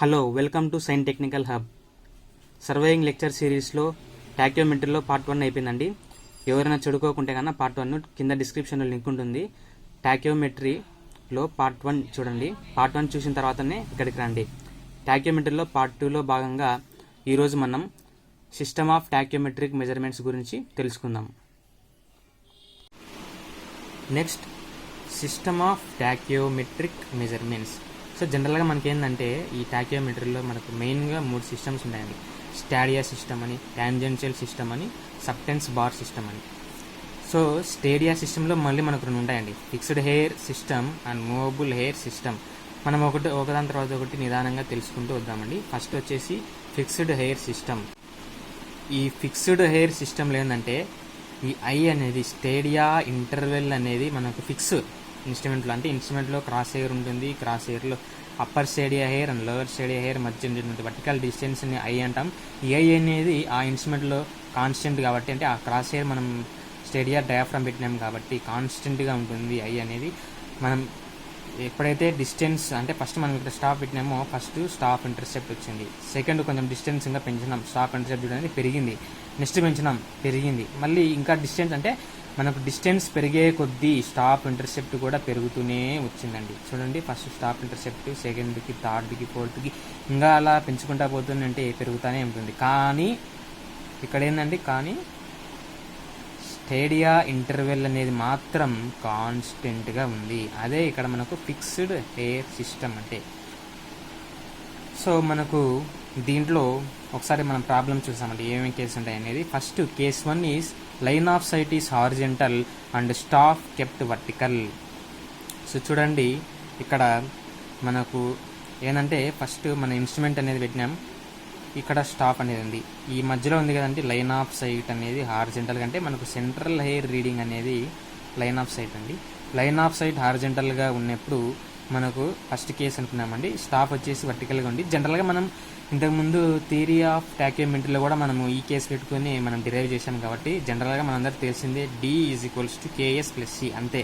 Hello, welcome to sign technical hub. Surveying lecture సిరీస్లో టాక్యోమెట్రీలో part 1 అయిపోయిందండి. ఎవరైనా చెడుకోకుంటే కన్నా పార్ట్ 1 కింద డిస్క్రిప్షన్లో లింక్ ఉంటుంది. టాక్యోమెట్రీలో పార్ట్ 1 చూడండి. పార్ట్ 1 చూసిన తర్వాతనే ఇక్కడికి రండి. టాక్యోమెట్రీలో పార్ట్ 2లో భాగంగా ఈరోజు మనం సిస్టమ్ ఆఫ్ టాక్యోమెట్రిక్ మెజర్మెంట్స్ గురించి తెలుసుకుందాం. Next, system of tacheometric measurements. So జనరల్గా మనకి ఏంటంటే ఈ టాక్యోమెట్రీలో మనకు మెయిన్గా 3 సిస్టమ్స్ ఉంటాయండి. స్టాడియా సిస్టమ్ అని, టాంజెన్షియల్ సిస్టమ్ అని, సబ్టెన్స్ బార్ సిస్టమ్ అని. సో స్టాడియా సిస్టంలో మళ్ళీ మనకు 2 ఉంటాయండి, fixed hair system and movable hair system. మనం ఒకదాని తర్వాత ఒకటి నిదానంగా తెలుసుకుంటూ వద్దామండి. ఫస్ట్ వచ్చేసి ఫిక్స్డ్ హెయిర్ సిస్టమ్. ఈ ఫిక్స్డ్ హెయిర్ సిస్టంలో ఏంటంటే ఈ ఐ అనేది స్టేడియా ఇంటర్వెల్ అనేది మనకు ఫిక్స్ ఇన్స్ట్రుమెంట్లో. అంటే ఇన్స్ట్రుమెంట్లో క్రాస్ హెయిర్ ఉంటుంది. క్రాస్ హెయిర్లో upper stadia hair and lower stadia hair మధ్య ఉన్నటువంటి వర్టికల్ డిస్టెన్స్ని ఐ అంటాం. ఈ ఐ అనేది ఆ ఇన్స్ట్రుమెంట్లో కాన్స్టెంట్ కాబట్టి, అంటే ఆ క్రాస్ హెయిర్ మనం స్టేడియా డయాఫ్రామ్ పెట్టినాం కాబట్టి కాన్స్టెంట్గా ఉంటుంది ఐ అనేది. మనం ఎప్పుడైతే డిస్టెన్స్ అంటే ఫస్ట్ మనం ఇక్కడ స్టాప్ పెట్టినామో ఫస్ట్ స్టాప్ ఇంటర్సెప్ట్ వచ్చింది. సెకండ్ కొంచెం డిస్టెన్స్ ఇంకా పెంచినాం, స్టాప్ ఇంటర్సెప్ట్ అనేది పెరిగింది. నెక్స్ట్ పెంచినాం, పెరిగింది. మళ్ళీ ఇంకా డిస్టెన్స్ అంటే మనకు డిస్టెన్స్ పెరిగే కొద్దీ స్టాప్ ఇంటర్సెప్ట్ కూడా పెరుగుతూనే వచ్చిందండి. చూడండి, ఫస్ట్ స్టాప్ ఇంటర్సెప్ట్, సెకండ్కి, థర్డ్కి, ఫోర్త్కి ఇంకా అలా పెంచుకుంటా పోతుందంటే పెరుగుతూనే ఉంటుంది. కానీ ఇక్కడ ఏంటంటే స్టేడియా ఇంటర్వెల్ అనేది మాత్రం కాన్స్టెంట్గా ఉంది. అదే ఇక్కడ మనకు ఫిక్స్డ్ హెయిర్ సిస్టమ్ అంటే. సో మనకు దీంట్లో ఒకసారి మనం ప్రాబ్లం చూసామండి, ఏమేమి కేసు ఉంటాయి అనేది. First case 1 is line of sight is horizontal and staff kept vertical. So చూడండి, ఇక్కడ మనకు ఏంటంటే ఫస్ట్ మన ఇన్స్ట్రుమెంట్ అనేది పెట్టినాం, ఇక్కడ స్టాప్ అనేది ఉంది, ఈ మధ్యలో ఉంది కదండి లైన్ ఆఫ్ సైట్ అనేది హారిజెంటల్. అంటే మనకు సెంట్రల్ హెయిర్ రీడింగ్ అనేది లైన్ ఆఫ్ సైట్ అండి. లైన్ ఆఫ్ సైట్ హారిజెంటల్గా ఉన్నప్పుడు మనకు ఫస్ట్ కేసు అనుకున్నామండి, స్టాప్ వచ్చేసి వర్టికల్గా ఉంది. జనరల్గా మనం ఇంతకుముందు థియరీ ఆఫ్ టాక్యోమెట్రీలో కూడా మనము ఈ కేసు పెట్టుకొని మనం డిరైవ్ చేసాం కాబట్టి జనరల్గా మనందరికీ తెలిసిందే D = KS + C అంతే.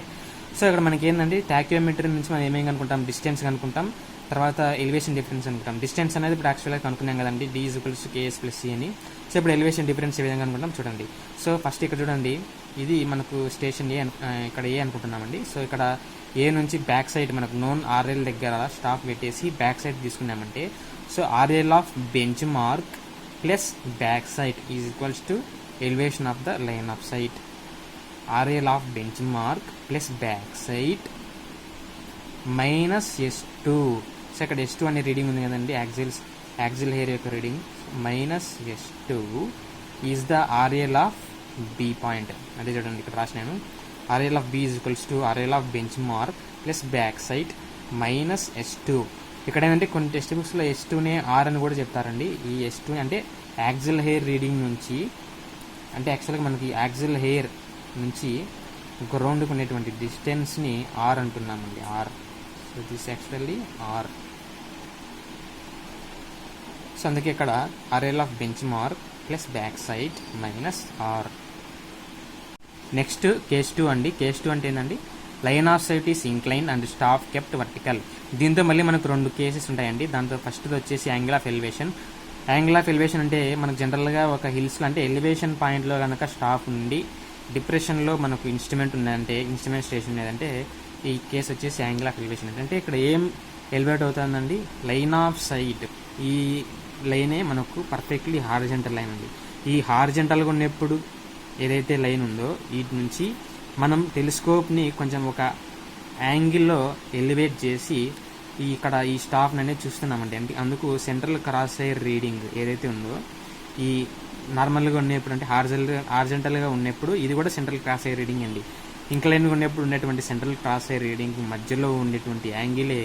సో ఇక్కడ మనకి ఏంటంటే టాక్యోమెట్రీ నుంచి మనం ఏమేమి కనుక్కుంటాం, డిస్టెన్స్ కనుక్కుంటాం, తర్వాత ఎలివేషన్ డిఫరెన్స్ అనుకుంటాం. డిస్టెన్స్ అనేది ఇప్పుడు యాక్చువల్గా కనుక్కున్నాం కదండి, D = KS + C అని. సో ఇప్పుడు ఎలివేషన్ డిఫరెన్స్ ఏ విధంగా అనుకుంటాం చూడండి. సో ఫస్ట్ ఇక్కడ చూడండి, ఇది మనకు స్టేషన్ ఏ, ఇక్కడ ఏ అనుకుంటున్నామండి. సో ఇక్కడ ఏ నుంచి బ్యాక్ సైడ్ మనకు నోన్ RL దగ్గర స్టాప్ పెట్టేసి బ్యాక్ సైడ్ తీసుకున్నామంటే, so RL of bench mark plus back side is equals to elevation of the line of sight. RL of bench mark plus back side minus S2. So ఇక్కడ S2 అనే reading ఉంది కదండి, axial hair యొక్క reading. Minus S2 is the RL of B point. అదే చూడండి ఇక్కడ రాసినాను, RL of B is equals to RL of bench mark plus back side minus S2. ఇక్కడ ఏంటంటే కొన్ని టెక్స్ట్ బుక్స్లో S2నే R అని కూడా చెప్తారండి. ఈ S2 అంటే యాక్సిల్ హెయిర్ రీడింగ్ నుంచి, అంటే యాక్చువల్గా మనకి యాక్సిల్ హెయిర్ నుంచి గ్రౌండ్కి ఉన్నటువంటి డిస్టెన్స్ని R అంటున్నామండి, R. So this actually R. So అందుకే ఇక్కడ RL of bench mark plus back side minus R. Next case 2 అండి. కేస్ 2 అంటే ఏంటండి, line of sight is incline and stop kept vertical. దీంతో మళ్ళీ మనకు 2 కేసెస్ ఉంటాయండి. దాంతో ఫస్ట్ వచ్చేసి angle of elevation. Angle of elevation అంటే మనకు జనరల్గా ఒక హిల్స్లో అంటే ఎలివేషన్ పాయింట్లో కనుక స్టాప్ ఉండి డిప్రెషన్లో మనకు ఇన్స్ట్రుమెంట్ ఉందంటే, ఇన్స్ట్రుమెంట్ స్టేషన్ ఉన్నదంటే ఈ కేసు వచ్చేసి యాంగిల్ ఆఫ్ ఎలివేషన్. అంటే ఇక్కడ ఏం ఎలివేట్ అవుతుందండి, లైన్ ఆఫ్ సైట్. ఈ లైనే మనకు పర్ఫెక్ట్లీ హారిజెంటల్ లైన్ అండి. ఈ హారిజెంటల్గా ఉన్నప్పుడు ఏదైతే లైన్ ఉందో వీటి నుంచి మనం టెలిస్కోప్ని కొంచెం ఒక యాంగిల్లో ఎలివేట్ చేసి ఇక్కడ ఈ స్టాఫ్ అనేది చూస్తున్నామండి. అంటే అందుకు సెంట్రల్ క్రాస్ హెయిర్ రీడింగ్ ఏదైతే ఉందో ఈ నార్మల్గా ఉన్నప్పుడు అంటే హారిజెంటల్గా ఉన్నప్పుడు ఇది కూడా సెంట్రల్ క్రాస్ హెయిర్ రీడింగ్ అండి. ఇంక్లైన్గా ఉన్నప్పుడు ఉన్నటువంటి సెంట్రల్ క్రాస్ హెయిర్ రీడింగ్ మధ్యలో ఉండేటువంటి యాంగిలే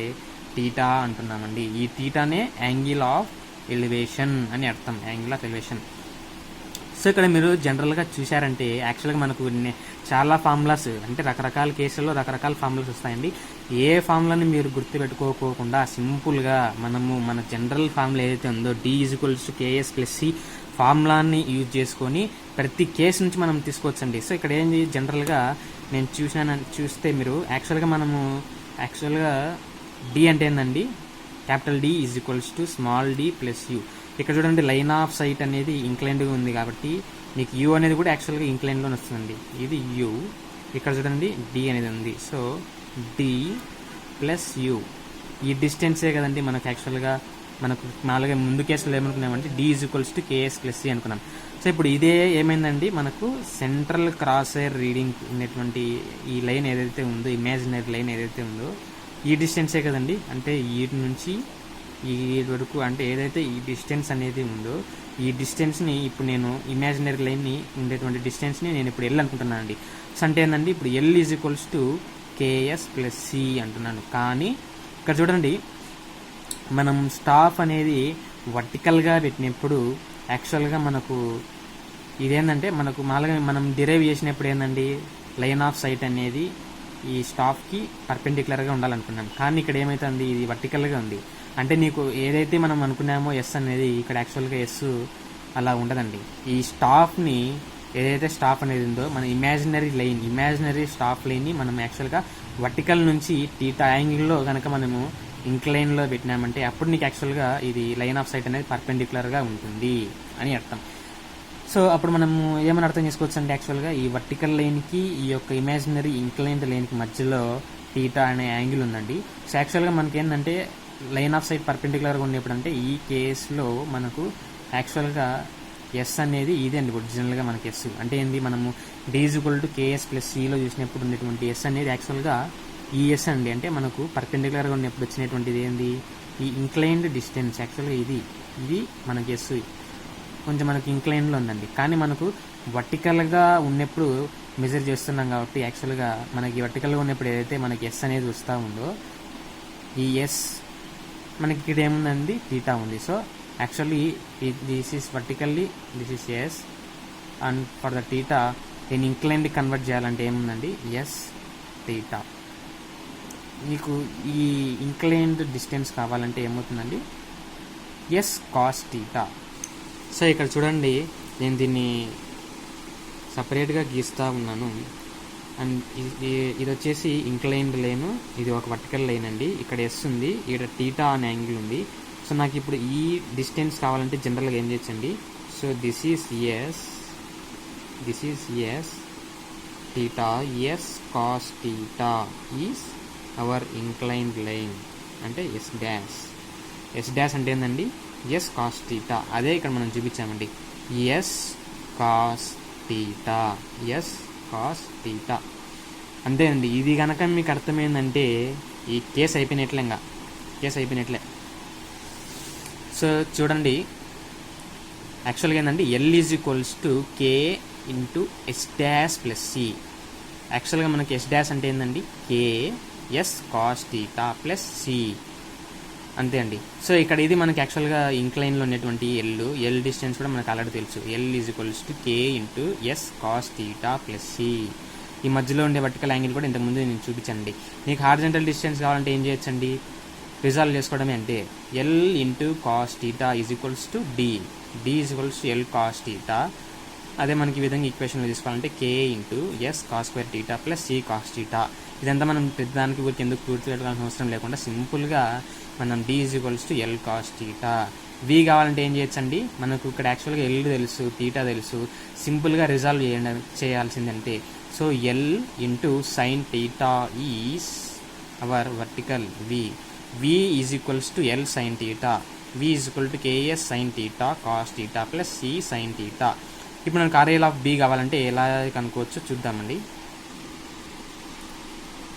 టీటా అంటున్నామండి. ఈ టీటానే యాంగిల్ ఆఫ్ ఎలివేషన్ అని అర్థం, యాంగిల్ ఆఫ్ ఎలివేషన్. సో ఇక్కడ మీరు జనరల్గా చూసారంటే యాక్చువల్గా మనకు చాలా ఫార్ములాస్ అంటే రకరకాల కేసుల్లో రకరకాల ఫార్ములాస్ వస్తాయండి. ఏ ఫార్ములాని మీరు గుర్తుపెట్టుకోకుండా సింపుల్గా మనము మన జనరల్ ఫార్ములా ఏదైతే ఉందో D = KS + C ఫార్ములాని యూజ్ చేసుకొని ప్రతి కేసు నుంచి మనం తీసుకోవచ్చండి. సో ఇక్కడ ఏంది, జనరల్గా నేను చూస్తే మీరు యాక్చువల్గా D అంటే ఏంటండి, capital D is equals to small D plus U. ఇక్కడ చూడండి లైన్ ఆఫ్ సైట్ అనేది ఇంక్లైన్డ్గా ఉంది కాబట్టి మీకు యూ అనేది కూడా యాక్చువల్గా ఇంక్లైన్లోనే వస్తుందండి. ఇది యూ, ఇక్కడ చూడండి డి అనేది ఉంది. సో డి ప్లస్ యూ, ఈ డిస్టెన్సే కదండి మనకు యాక్చువల్గా మనకు మామూలుగా ముందు కేసులో ఏమనుకున్నామంటే D is equals to KS plus C అనుకున్నాం. సో ఇప్పుడు ఇదే ఏమైందండి, మనకు సెంట్రల్ క్రాస్ ఎయిర్ రీడింగ్ ఉన్నటువంటి ఈ లైన్ ఏదైతే ఉందో, ఇమాజినరీ లైన్ ఏదైతే ఉందో ఈ డిస్టెన్సే కదండి. అంటే ఈ నుంచి ఈ వరకు అంటే ఏదైతే ఈ డిస్టెన్స్ అనేది ఉందో ఈ డిస్టెన్స్ని ఇప్పుడు నేను ఇమాజినరీ లైన్ని ఉండేటువంటి డిస్టెన్స్ని నేను ఇప్పుడు ఎల్ అనుకుంటున్నాను అండి. సో అంటే ఏంటండి, ఇప్పుడు L is equals to KS plus C అంటున్నాను. కానీ ఇక్కడ చూడండి మనం స్టాఫ్ అనేది వర్టికల్గా పెట్టినప్పుడు యాక్చువల్గా మనకు ఇదేంటంటే మనకు మామూలుగా మనం డిరైవ్ చేసినప్పుడు ఏంటండి, లైన్ ఆఫ్ సైట్ అనేది ఈ స్టాఫ్కి పర్పెండిక్యులర్గా ఉండాలనుకున్నాం. కానీ ఇక్కడ ఏమవుతుంది, ఇది వర్టికల్గా ఉంది. అంటే నీకు ఏదైతే మనం అనుకున్నామో ఎస్ అనేది ఇక్కడ యాక్చువల్గా ఎస్ అలా ఉండదండి. ఈ స్టాఫ్ని ఏదైతే స్టాఫ్ అనేది ఉందో మన ఇమాజినరీ స్టాఫ్ లైన్ని మనం యాక్చువల్గా వర్టికల్ నుంచి టీటా యాంగిల్లో కనుక మనము ఇంక్లైన్లో పెట్టినామంటే అప్పుడు నీకు యాక్చువల్గా ఇది లైన్ ఆఫ్ సైట్ అనేది పర్పెండిక్యులర్గా ఉంటుంది అని అర్థం. సో అప్పుడు మనము ఏమని అర్థం చేసుకోవచ్చు అంటే యాక్చువల్గా ఈ వర్టికల్ లైన్కి ఈ యొక్క ఇమాజినరీ ఇంక్లైన్డ్ లైన్కి మధ్యలో టీటా అనే యాంగిల్ ఉందండి. సో యాక్చువల్గా మనకి ఏంటంటే లైన్ ఆఫ్ సైట్ పర్పెండిక్యులర్గా ఉన్నప్పుడు అంటే ఈ కేసులో మనకు యాక్చువల్గా ఎస్ అనేది ఇదే అండి ఒరిజినల్గా మనకి ఎస్ అంటే ఏంది, మనము D is equal to KS plus సిలో చూసినప్పుడు ఉన్నటువంటి ఎస్ అనేది యాక్చువల్గా ఈ ఎస్ అండి. అంటే మనకు పర్పెండిక్యులర్గా ఉన్నప్పుడు వచ్చినటువంటిది ఏంది, ఈ ఇంక్లైన్డ్ డిస్టెన్స్ యాక్చువల్గా ఇది మనకి ఎస్ కొంచెం మనకి ఇంక్లైన్లో ఉందండి. కానీ మనకు వర్టికల్గా ఉన్నప్పుడు మెజర్ చేస్తున్నాం కాబట్టి యాక్చువల్గా మనకి వర్టికల్గా ఉన్నప్పుడు ఏదైతే మనకి ఎస్ అనేది వస్తూ ఉందో ఈ ఎస్ మనకి ఇక్కడ ఏముందండి, థీటా ఉంది. So actually this is vertically, this is S, and for the theta నేను ఇంక్లైన్డ్ కన్వర్ట్ చేయాలంటే ఏముందండి, ఎస్ థీటా. మీకు ఈ ఇంక్లైన్డ్ డిస్టెన్స్ కావాలంటే ఏమవుతుందండి, ఎస్ కాస్ థీటా. సో ఇక్కడ చూడండి నేను దీన్ని సపరేట్గా గీస్తూ ఉన్నాను. అండ్ ఇది వచ్చేసి ఇంక్లైన్డ్ లైన్, ఇది ఒక వర్టికల్ లైన్ అండి. ఇక్కడ ఎస్ ఉంది, ఇక్కడ థీటా అనే యాంగిల్ ఉంది. సో నాకు ఇప్పుడు ఈ డిస్టెన్స్ కావాలంటే జనరల్గా ఏం చేయొచ్చండి, so this is S theta, S cos theta is our inclined line అంటే ఎస్ డాష్ అంటే ఏంటండి, ఎస్ కాస్ థీటా. అదే ఇక్కడ మనం చూపించామండి, ఎస్ కాస్ థీటా అంతేనండి. ఇది కనుక మీకు అర్థమైందంటే ఈ కేసు అయిపోయినట్లే. సో చూడండి యాక్చువల్గా ఏంటంటే L is equals to K into S dash plus C. యాక్చువల్గా మనకి ఎస్ డాష్ అంటే ఏంటండి, K S cos theta plus C అంతే అండి. సో ఇక్కడ ఇది మనకి యాక్చువల్గా ఇంక్లైన్లో ఉన్నటువంటి ఎల్ డిస్టెన్స్ కూడా మనకు ఆల్రెడీ తెలుసు, L is equals to K into S cos theta plus C. ఈ మధ్యలో ఉండే వర్టికల్ యాంగిల్ కూడా ఇంతకుముందు నేను చూపించండి. మీకు హారిజంటల్ డిస్టెన్స్ కావాలంటే ఏం చేయొచ్చండి, రిజాల్వ్ చేసుకోవడమే. అంటే L into cos theta is equals to D is equals to L cos theta. అదే మనకి ఈ విధంగా ఈక్వేషన్లో తీసుకోవాలంటే K into S cos square theta plus C cos theta. ఇదంతా మనం పెద్దదానికి ఊరికి ఎందుకు పూర్తి పెట్టాల్సిన అవసరం లేకుండా సింపుల్గా మనం D is equals to L cos theta. V కావాలంటే ఏం చేయొచ్చండి, మనకు ఇక్కడ యాక్చువల్గా ఎల్ తెలుసు, థీటా తెలుసు, సింపుల్గా రిజాల్వ్ చేయాల్సిందంటే so L into sine theta is our vertical V is equals to L sine theta, V is equal to KS sine theta cos theta plus C sine theta. ఇప్పుడు మనకు RL of B కావాలంటే ఎలా కనుక్కోవచ్చో చూద్దామండి.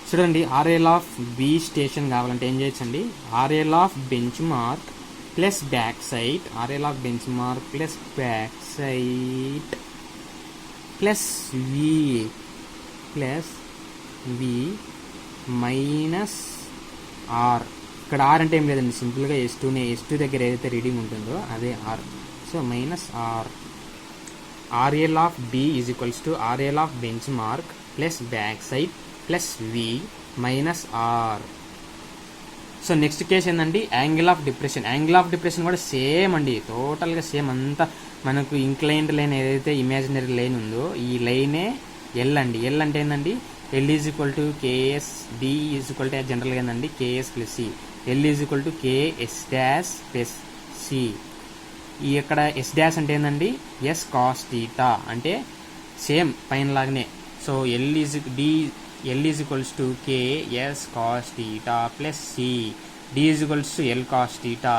చూడండి RL of B station కావాలంటే ఏం చేయొచ్చండి, RL of bench mark plus back side, RL of bench mark plus back side plus V minus R. ఇక్కడ ఆర్ అంటే ఏం లేదండి, సింపుల్గా ఎస్2 దగ్గర ఏదైతే రీడింగ్ ఉంటుందో అదే R. So minus R. RL of B is equals to RL of bench mark plus back side plus V minus R. So next case ఏంటండి, యాంగిల్ ఆఫ్ డిప్రెషన్ కూడా సేమ్ అండి, టోటల్గా సేమ్. అంతా మనకు ఇంక్లైన్డ్ లైన్ ఏదైతే imaginary line ఉందో ఈ లైనే ఎల్ అండి. ఎల్ అంటే ఏంటండి, L is equal to KS, D is equal to జనరల్గా ఏంటండి KS plus C. L is equal to K S dash plus C. ఈ ఇక్కడ ఎస్ డాష్ అంటే ఏంటండి, ఎస్ కాస్ థీటా, అంటే సేమ్ పైన లాగానే. So L is equals to K S cos theta plus C, D is equals to L cos theta,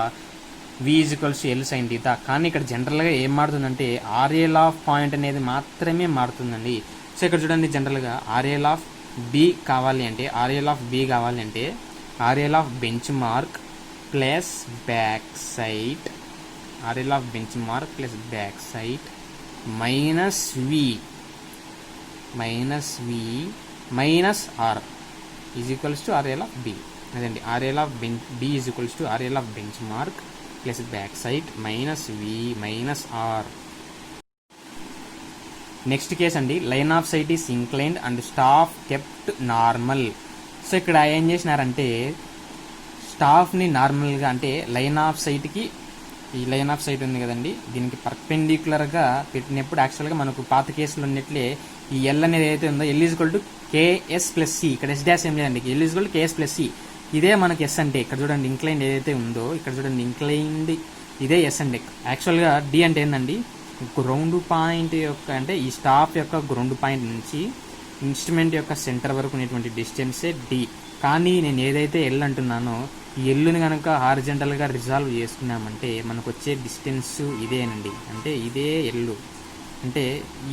V is equals to L sine theta. కానీ ఇక్కడ జనరల్గా ఏం మారుతుందంటే ఆర్ఏల్ of point అనేది మాత్రమే మారుతుందండి. So ఇక్కడ చూడండి, జనరల్గా ఆర్ఏల్ ఆఫ్ బి కావాలి అంటే, ఆర్ఏల్ ఆఫ్ బి కావాలి అంటే RL of bench mark plus back sight, RL of bench mark plus back sight minus V minus R is equals to RL of B. అదండి, RL of B is equals to RL of bench mark plus back sight minus V minus R. Next case అండి, line of sight is inclined and staff kept normal. So ఇక్కడ ఏం చేసినారంటే స్టాఫ్ని నార్మల్గా, అంటే line of సైట్కి, ఈ line of site ఉంది కదండి, దీనికి పర్పెండిక్యులర్గా పెట్టినప్పుడు యాక్చువల్గా మనకు పాత కేసులు ఉన్నట్లే ఈ ఎల్ అనేది ఏదైతే ఉందో L is equal to KS plus C, ఇక్కడ ఎస్ డాష్ ఏం లేదండి, L is equal to KS plus C. ఇదే మనకి ఎస్ అంటే, ఇక్కడ చూడండి ఇంక్లైన్డ్ ఏదైతే ఉందో, ఇక్కడ చూడండి ఇంక్లైన్డ్ ఇదే ఎస్ అండి. యాక్చువల్గా డి అంటే ఏంటండి, గ్రౌండ్ పాయింట్ యొక్క, అంటే ఈ స్టాఫ్ యొక్క గ్రౌండ్ పాయింట్ నుంచి ఇన్స్ట్రుమెంట్ యొక్క సెంటర్ వరకు ఉన్నటువంటి డిస్టెన్సే డి. కానీ నేను ఏదైతే ఎల్ అంటున్నానో ఈ ఎల్లుని కనుక హారిజెంటల్గా రిజాల్వ్ చేసుకున్నామంటే మనకు వచ్చే డిస్టెన్స్ ఇదేనండి, అంటే ఇదే ఎల్లు, అంటే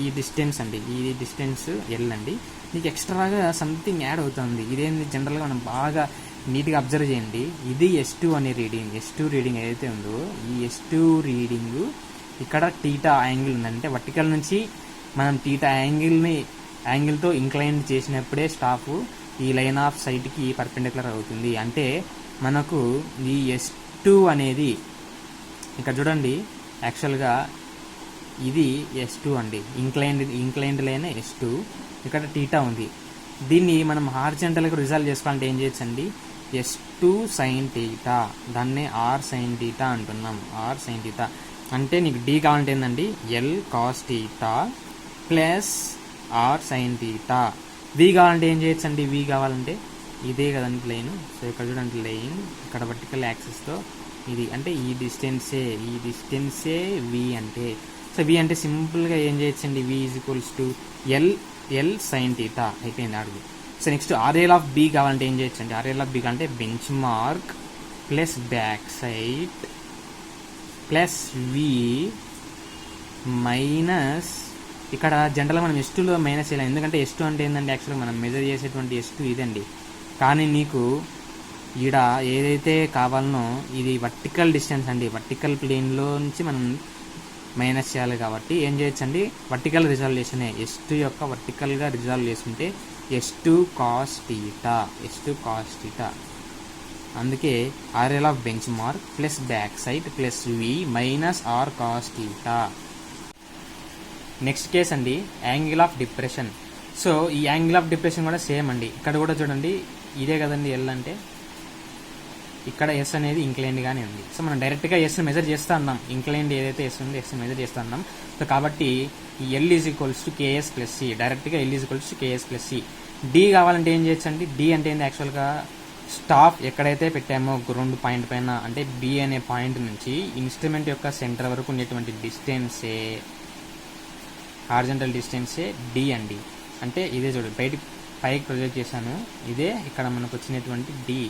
ఈ డిస్టెన్స్ అండి, ఈ డిస్టెన్స్ ఎల్ అండి. నీకు ఎక్స్ట్రాగా సంథింగ్ యాడ్ అవుతుంది, ఇదేంటి జనరల్గా మనం బాగా నీట్గా అబ్జర్వ్ చేయండి. ఇది S2 అనే రీడింగ్, S2 రీడింగ్ ఏదైతే ఉందో ఈ S2 రీడింగ్ ఇక్కడ టీటా యాంగిల్ ఉందండి, అంటే వర్టికల్ నుంచి మనం టీటా యాంగిల్తో ఇంక్లైన్ చేసినప్పుడే స్టాఫ్ ఈ లైన్ ఆఫ్ సైట్కి పర్పెండిక్యులర్ అవుతుంది. అంటే మనకు ఈ S2 అనేది ఇక్కడ చూడండి, యాక్చువల్గా ఇది S2 అండి, ఇంక్లైన్డ్ లైన్ S2, ఇక్కడ టీటా ఉంది. దీన్ని మనం హారిజెంటల్గా రిజాల్వ్ చేసుకోవాలంటే ఏం చేయొచ్చు అండి, S2 సైన్ టీటా, దాన్నే ఆర్ సైన్ టీటా అంటున్నాం, ఆర్ సైన్ టీటా. అంటే నీకు డి కావాలంటే ఏంటండి, L cos theta plus R sine theta. V కావాలంటే ఏం చేయొచ్చు అండి, వి కావాలంటే ఇదే కదండి లైన్. సో ఇక్కడ చూడండి లైన్, ఇక్కడ వర్టికల్ యాక్సిస్తో ఇది, అంటే ఈ డిస్టెన్సే వి అంటే. సో వి అంటే సింపుల్గా ఏం చేయొచ్చండి, V is equals to L sine theta అయిపోయింది అడిగి. So next RL of B కావాలంటే ఏం చేయొచ్చండి, ఆర్ఏల్ ఆఫ్ బి కావాలంటే bench mark plus back sight plus V minus, ఇక్కడ జనరల్గా మనం S2లో మైనస్ చేయాలి, ఎందుకంటే S2 అంటే ఏంటంటే యాక్చువల్గా మనం మెజర్ చేసేటువంటి S2 ఇదండి. కానీ నీకు ఈడ ఏదైతే కావాలనో ఇది వర్టికల్ డిస్టెన్స్ అండి, వర్టికల్ ప్లేన్లో నుంచి మనం మైనస్ చేయాలి. కాబట్టి ఏం చేయొచ్చు అండి, వర్టికల్ రిజాల్వ్ S2 యొక్క వర్టికల్గా రిజాల్వ్ చేసుకుంటే S2 కాస్ టీటా. అందుకే RL of bench mark plus back side plus V minus R cos theta. Next case అండి, యాంగిల్ ఆఫ్ డిప్రెషన్. సో ఈ యాంగిల్ ఆఫ్ డిప్రెషన్ కూడా సేమ్ అండి, ఇక్కడ కూడా చూడండి ఇదే కదండి ఎల్ అంటే, ఇక్కడ ఎస్ అనేది ఇంక్లైన్డ్గానే ఉంది. సో మనం డైరెక్ట్గా ఎస్ని మెజర్ చేస్తూ ఉన్నాం, ఇంక్లైన్డ్ ఏదైతే ఎస్ ఉందో ఎస్ని మెజర్ చేస్తూ ఉన్నాం. సో కాబట్టి L is equals to KS plus C, డైరెక్ట్గా L is equals to KS plus C. D కావాలంటే ఏం చేయొచ్చు అండి, డి అంటే ఏంటి, యాక్చువల్గా స్టాఫ్ ఎక్కడైతే పెట్టామో గ్రౌండ్ పాయింట్ పైన, అంటే బి అనే పాయింట్ నుంచి ఇన్స్ట్రుమెంట్ యొక్క సెంటర్ వరకు ఉండేటువంటి డిస్టెన్సే, హారిజంటల్ డిస్టెన్సే డి అండి. అంటే ఇదే చూడండి, పైకి ప్రొజెక్ట్ చేశాను, ఇదే ఇక్కడ మనకు వచ్చినటువంటి డి.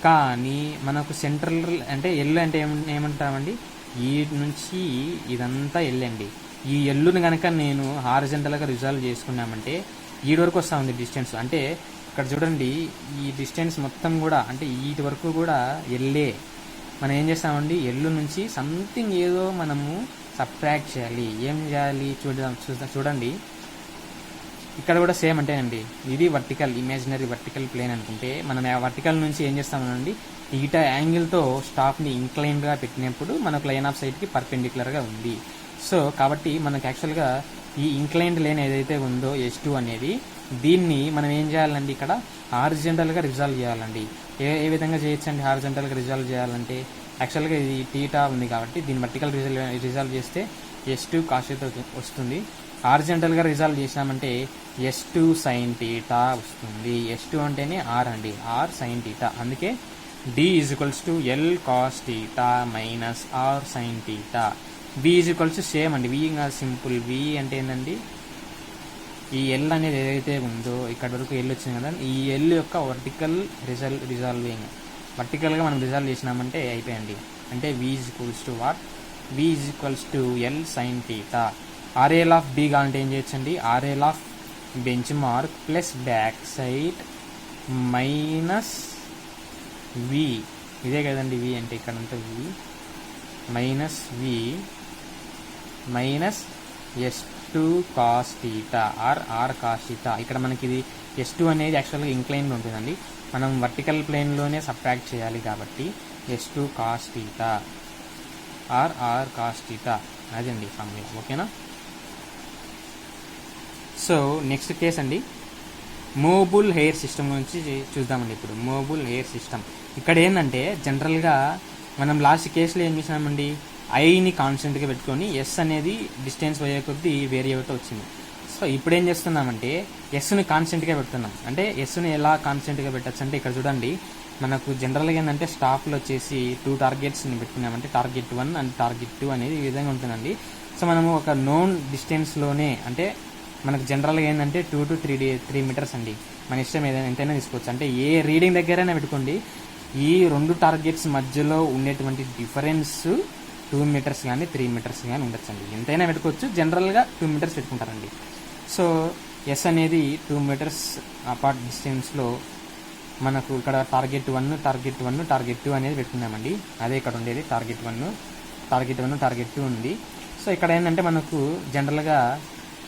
కానీ మనకు సెంట్రల్ అంటే ఎల్ అంటే ఏమంటామండి, ఈ నుంచి ఇదంతా ఎల్ అండి. ఈ ఎల్లుని కనుక నేను హారిజంటల్గా రిజాల్వ్ చేసుకున్నామంటే ఈడి వరకు వస్తూ ఉంది డిస్టెన్స్. అంటే ఇక్కడ చూడండి ఈ డిస్టెన్స్ మొత్తం కూడా, అంటే వీటి వరకు కూడా ఎల్లే. మనం ఏం చేస్తామండి, ఎల్లు నుంచి సంథింగ్ ఏదో మనము సబ్ట్రాక్ట్ చేయాలి. ఏం చేయాలి చూడండి, ఇక్కడ కూడా సేమ్ అంటేనండి, ఇది వర్టికల్ ఇమాజినరీ వర్టికల్ ప్లేన్ అనుకుంటే మనం ఆ వర్టికల్ నుంచి ఏం చేస్తామనండి, ఈటా యాంగిల్తో స్టాఫ్ని ఇంక్లైన్డ్గా పెట్టినప్పుడు మనకు లైన్ ఆఫ్ సైట్కి పర్పెండిక్యులర్గా ఉంది. సో కాబట్టి మనకు యాక్చువల్గా ఈ ఇంక్లైన్డ్ లైన్ ఏదైతే ఉందో S2 అనేది, దీన్ని మనం ఏం చేయాలండి, ఇక్కడ హారిజంటల్గా రిజాల్వ్ చేయాలండి. ఏ విధంగా చేయొచ్చండి హారిజంటల్గా రిజాల్వ్ చేయాలంటే, యాక్చువల్గా ఇది టీటా ఉంది కాబట్టి దీన్ని వర్టికల్ రిజాల్వ్ చేస్తే S2 కాస్ టీటా వస్తుంది. హారిజంటల్గా రిజాల్వ్ చేసినామంటే S2 సైన్ టీటా వస్తుంది. S2 అంటేనే ఆర్ అండి, ఆర్ సైన్ టీటా. అందుకే D is equals to L cos theta minus R sine theta. V is equals same అండి, వి ఇంకా సింపుల్. వి అంటే ఏంటండి, ఈ ఎల్ అనేది ఏదైతే ఉందో ఇక్కడ వరకు ఎల్ వచ్చింది కదా, ఈ ఎల్ యొక్క వర్టికల్ రిజాల్వింగ్ వర్టికల్గా మనం రిజాల్వ్ చేసినామంటే అయిపోయండి. అంటే V is equals to what, V is equals to L sine theta. RL of B కావాలంటే ఏం చేయొచ్చండి, RL of bench mark plus back side minus V, ఇదే కదండి వి అంటే ఇక్కడ అంతా V minus V minus S2 cos theta R cos theta. ఇక్కడ మనకి ఇది S2 అనేది యాక్చువల్గా ఇంక్లైన్లో ఉంటుందండి, మనం వర్టికల్ ప్లేన్లోనే సబ్ట్రాక్ట్ చేయాలి కాబట్టి S2 cos theta R cos theta అదండి ఫార్ములా. ఓకేనా. సో నెక్స్ట్ కేస్ అండి, మూవబుల్ హెయిర్ సిస్టమ్ నుంచి చూద్దామండి. ఇప్పుడు మూవబుల్ హెయిర్ సిస్టమ్ ఇక్కడ ఏంటంటే జనరల్గా మనం లాస్ట్ కేసులో ఏం చేసినామండి, ఐని కాన్స్టెంట్గా పెట్టుకొని ఎస్ అనేది డిస్టెన్స్ పోయే కొద్దీ వేరీ అవుతూ వచ్చింది. సో ఇప్పుడు ఏం చేస్తున్నామంటే ఎస్ని కాన్స్టెంట్గా పెడుతున్నాం. అంటే ఎస్ని ఎలా కాన్స్టెంట్గా పెట్టచ్చు అంటే ఇక్కడ చూడండి, మనకు జనరల్గా ఏంటంటే స్టాఫ్లో వచ్చేసి 2 టార్గెట్స్ని పెట్టుకున్నామంటే టార్గెట్ 1 అండ్ టార్గెట్ 2 అనేది ఈ విధంగా ఉంటుందండి. సో మనము ఒక నోన్ డిస్టెన్స్లోనే అంటే మనకు జనరల్గా ఏంటంటే 2 to 3 మీటర్స్ అండి, మన ఇష్టం ఏదైనా ఎంతైనా తీసుకోవచ్చు. అంటే ఏ రీడింగ్ దగ్గరైనా పెట్టుకోండి, ఈ 2 టార్గెట్స్ మధ్యలో ఉండేటువంటి డిఫరెన్స్ 2 మీటర్స్ కానీ 3 మీటర్స్ కానీ ఉండొచ్చండి, ఎంతైనా పెట్టుకోవచ్చు. జనరల్గా 2 మీటర్స్ పెట్టుకుంటారండి. సో ఎస్ అనేది 2 మీటర్స్ అపార్ట్ డిస్టెన్స్లో మనకు ఇక్కడ టార్గెట్ 1 టార్గెట్ 2 అనేది పెట్టుకున్నామండి. అదే ఇక్కడ ఉండేది టార్గెట్ 1 టార్గెట్ 2 ఉంది. సో ఇక్కడ ఏంటంటే మనకు జనరల్గా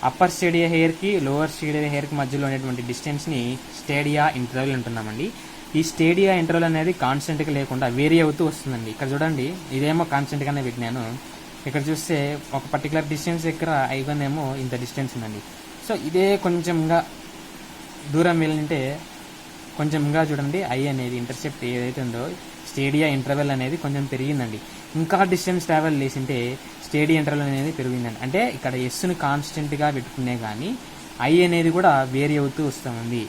అప్పర్ స్టేడియా హెయిర్కి లోవర్ స్టేడియా హెయిర్కి మధ్యలో ఉండేటువంటి డిస్టెన్స్ని స్టేడియా ఇంటర్వెల్ అంటున్నామండి. ఈ స్టేడియా ఇంటర్వెల్ అనేది కాన్స్టెంట్గా లేకుండా వేరీ అవుతూ వస్తుందండి. ఇక్కడ చూడండి, ఇదేమో కాన్స్టెంట్గానే పెట్టినాను, ఇక్కడ చూస్తే ఒక పర్టికులర్ డిస్టెన్స్ దగ్గర ఐవనేమో ఇంత డిస్టెన్స్ ఉందండి. సో ఇదే కొంచెంగా దూరం వెళ్ళింటే కొంచెంగా చూడండి, ఐ అనేది ఇంటర్సెప్ట్ ఏదైతే ఉందో స్టేడియా ఇంటర్వెల్ అనేది కొంచెం పెరిగిందండి. ఇంకా డిస్టెన్స్ ట్రావెల్ చేసింటే స్టేడియా ఇంటర్వెల్ అనేది పెరిగిందండి. అంటే ఇక్కడ ఎస్ను కాన్స్టెంట్గా పెట్టుకునే కానీ ఐ అనేది కూడా వేరీ అవుతూ వస్తుంది.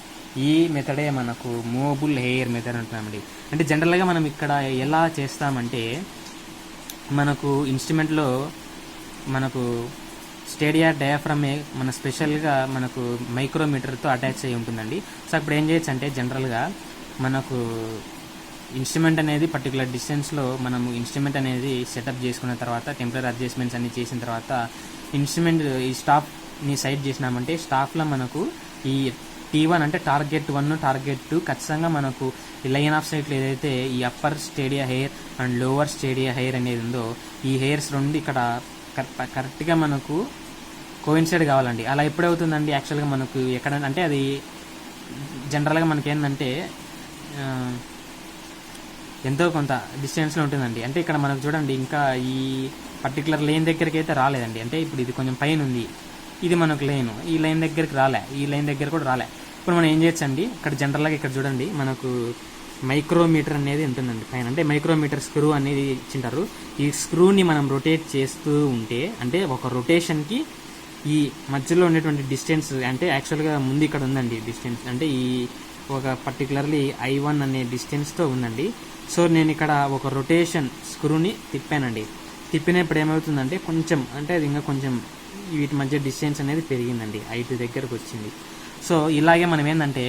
ఈ మెథడే మనకు మూవబుల్ హెయిర్ మెథడ్ అంటున్నామండి. అంటే జనరల్గా మనం ఇక్కడ ఎలా చేస్తామంటే మనకు ఇన్స్ట్రుమెంట్లో మనకు స్టేడియా డయాఫ్రమే మన స్పెషల్గా మనకు మైక్రోమీటర్తో అటాచ్ అయి ఉంటుందండి. సో అప్పుడు ఏం చేయొచ్చు అంటే జనరల్గా మనకు ఇన్స్ట్రుమెంట్ అనేది పర్టికులర్ డిస్టెన్స్లో మనము ఇన్స్ట్రుమెంట్ అనేది సెటప్ చేసుకున్న తర్వాత టెంపరీ అడ్జస్ట్మెంట్స్ అన్ని చేసిన తర్వాత ఇన్స్ట్రుమెంట్ ఈ స్టాఫ్ని సైడ్ చేసినామంటే స్టాఫ్లో మనకు ఈ T1 అంటే టార్గెట్ 1 టార్గెట్ 2 ఖచ్చితంగా మనకు ఈ లైన్ ఆఫ్ సైట్లో ఏదైతే ఈ upper stadia hair and lower stadia hair అనేది ఉందో ఈ హెయిర్స్ రెండు ఇక్కడ కరెక్ట్గా మనకు కోయిన్సైడ్ కావాలండి. అలా ఎప్పుడవుతుందండి యాక్చువల్గా మనకు ఎక్కడ అంటే అది జనరల్గా మనకి ఏంటంటే ఎంతో కొంత డిస్టెన్స్లో ఉంటుందండి. అంటే ఇక్కడ మనకు చూడండి ఇంకా ఈ పర్టికులర్ లైన్ దగ్గరికి అయితే రాలేదండి. అంటే ఇప్పుడు ఇది కొంచెం పైన ఉంది, ఇది మనకు లైన్, ఈ లైన్ దగ్గరికి రాలే, ఈ లైన్ దగ్గర కూడా రాలే. ఇప్పుడు మనం ఏం చేయొచ్చు అండి, ఇక్కడ జనరల్గా ఇక్కడ చూడండి మనకు మైక్రోమీటర్ అనేది ఉంటుందండి పైన. అంటే మైక్రోమీటర్ స్క్రూ అనేది ఇచ్చింటారు. ఈ స్క్రూని మనం రొటేట్ చేస్తూ ఉంటే అంటే ఒక రొటేషన్కి ఈ మధ్యలో ఉండేటువంటి డిస్టెన్స్ అంటే యాక్చువల్గా ముందు ఇక్కడ ఉందండి డిస్టెన్స్, అంటే ఈ ఒక పర్టికులర్లీ I1 అనే డిస్టెన్స్తో ఉందండి. సో నేను ఇక్కడ ఒక రొటేషన్ స్క్రూని తిప్పానండి. తిప్పినప్పుడు ఏమవుతుందంటే కొంచెం అంటే అది ఇంకా కొంచెం వీటి మధ్య డిస్టెన్స్ అనేది పెరిగిందండి, I2 దగ్గరకు వచ్చింది. సో ఇలాగే మనం ఏంటంటే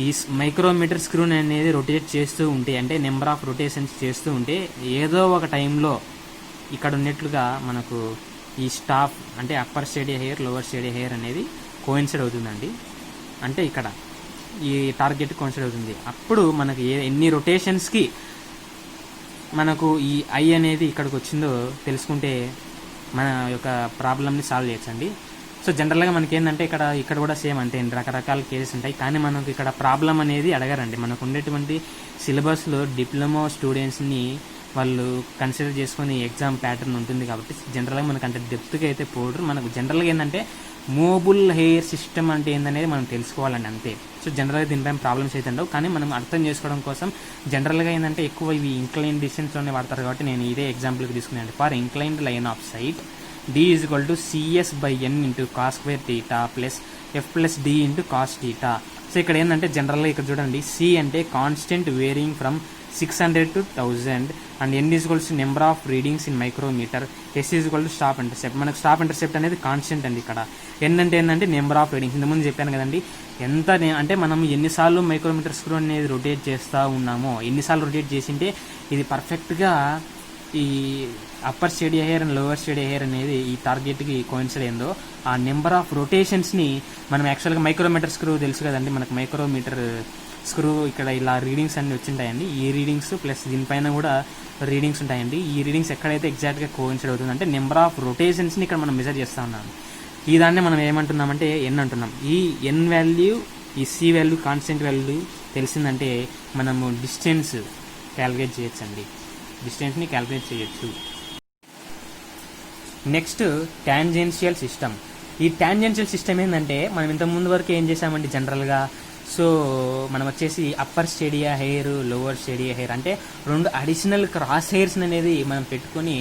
ఈ మైక్రోమీటర్ స్క్రూని అనేది రొటేట్ చేస్తూ ఉంటే అంటే నెంబర్ ఆఫ్ రొటేషన్స్ చేస్తూ ఉంటే ఏదో ఒక టైంలో ఇక్కడ ఉన్నట్లుగా మనకు ఈ స్టాఫ్ అంటే upper stadia hair lower stadia hair అనేది కోయిన్సైడ్ అవుతుందండి. అంటే ఇక్కడ ఈ టార్గెట్ కోయిన్సైడ్ అవుతుంది. అప్పుడు మనకి ఎన్ని రొటేషన్స్కి మనకు ఈ ఐ అనేది ఇక్కడికి వచ్చిందో తెలుసుకుంటే మన యొక్క ప్రాబ్లమ్ని సాల్వ్ చేయొచ్చండి. సో జనరల్గా మనకి ఏంటంటే ఇక్కడ కూడా సేమ్ అంతే రకరకాల కేసెస్ ఉంటాయి. కానీ మనకు ఇక్కడ ప్రాబ్లం అనేది అడగరండి. మనకు ఉండేటువంటి సిలబస్లో డిప్లొమా స్టూడెంట్స్ని వాళ్ళు కన్సిడర్ చేసుకుని ఎగ్జామ్ ప్యాటర్న్ ఉంటుంది కాబట్టి జనరల్గా మనకు అంటే డెప్త్గా అయితే పోడరు. మనకు జనరల్గా ఏంటంటే మూవబుల్ హెయిర్ సిస్టమ్ అంటే ఏందనేది మనం తెలుసుకోవాలండి అంతే. సో జనరల్గా దీనిపై ప్రాబ్లమ్స్ అయితే ఉండవు. కానీ మనం అర్థం చేసుకోవడం కోసం జనరల్గా ఏంటంటే ఎక్కువ ఇవి ఇంక్లైన్ డిస్టెన్స్లోనే వాడతారు కాబట్టి నేను ఇదే ఎగ్జాంపుల్కి తీసుకున్నాను. For inclined line of sight D = CS/N × cos² θ plus F+D × cos θ. So ఇక్కడ ఏంటంటే జనరల్గా ఇక్కడ చూడండి C అంటే constant varying from 600 to 1000 and n equals to number of readings in micrometer, s equal to stop intercept. మనకు stop intercept అనేది constant అండి. ఇక్కడ n అంటే ఏంటంటే నెంబర్ ఆఫ్ రీడింగ్స్. ఇంతకుముందు చెప్పాను కదండి, అంటే మనం ఎన్నిసార్లు మైక్రోమీటర్ స్క్రూ అనేది రొటేట్ చేస్తూ ఉన్నామో, ఎన్నిసార్లు రొటేట్ చేసింటే ఇది పర్ఫెక్ట్గా ఈ upper stadia hair and lower stadia hair అనేది ఈ టార్గెట్కి కోయిన్సైడ్ అయిందో ఆ నెంబర్ ఆఫ్ రొటేషన్స్ని మనం యాక్చువల్గా మైక్రోమీటర్ స్క్రూ తెలుసు కదండి, మనకు మైక్రోమీటర్ స్క్రూ ఇక్కడ ఇలా రీడింగ్స్ అన్ని వచ్చింటాయండి. ఈ రీడింగ్స్ ప్లస్ దీనిపైన కూడా రీడింగ్స్ ఉంటాయండి. ఈ రీడింగ్స్ ఎక్కడైతే ఎగ్జాక్ట్గా కోయిన్సైడ్ అవుతుంది అంటే నెంబర్ ఆఫ్ రొటేషన్స్ని ఇక్కడ మనం మెజర్ చేస్తూ ఉన్నాం. ఈ దాన్ని మనం ఏమంటున్నామంటే ఎన్ అంటున్నాం. ఈ ఎన్ వాల్యూ, ఈ సి వాల్యూ, కాన్స్టెంట్ వాల్యూ తెలిసిందంటే మనము డిస్టెన్స్ క్యాలిక్యులేట్ చేయొచ్చండి. డిస్టెన్స్ని క్యాలిక్యులేట్ చేయొచ్చు. Next tangential system. ఈ టాంజెన్షియల్ సిస్టమ్ ఏంటంటే మనం ఇంత ముందు వరకు ఏం చేసామండి జనరల్గా, సో మనం వచ్చేసి upper stadia hair, lower stadia hair అంటే 2 అడిషనల్ క్రాస్ హెయిర్స్ అనేది మనం పెట్టుకొని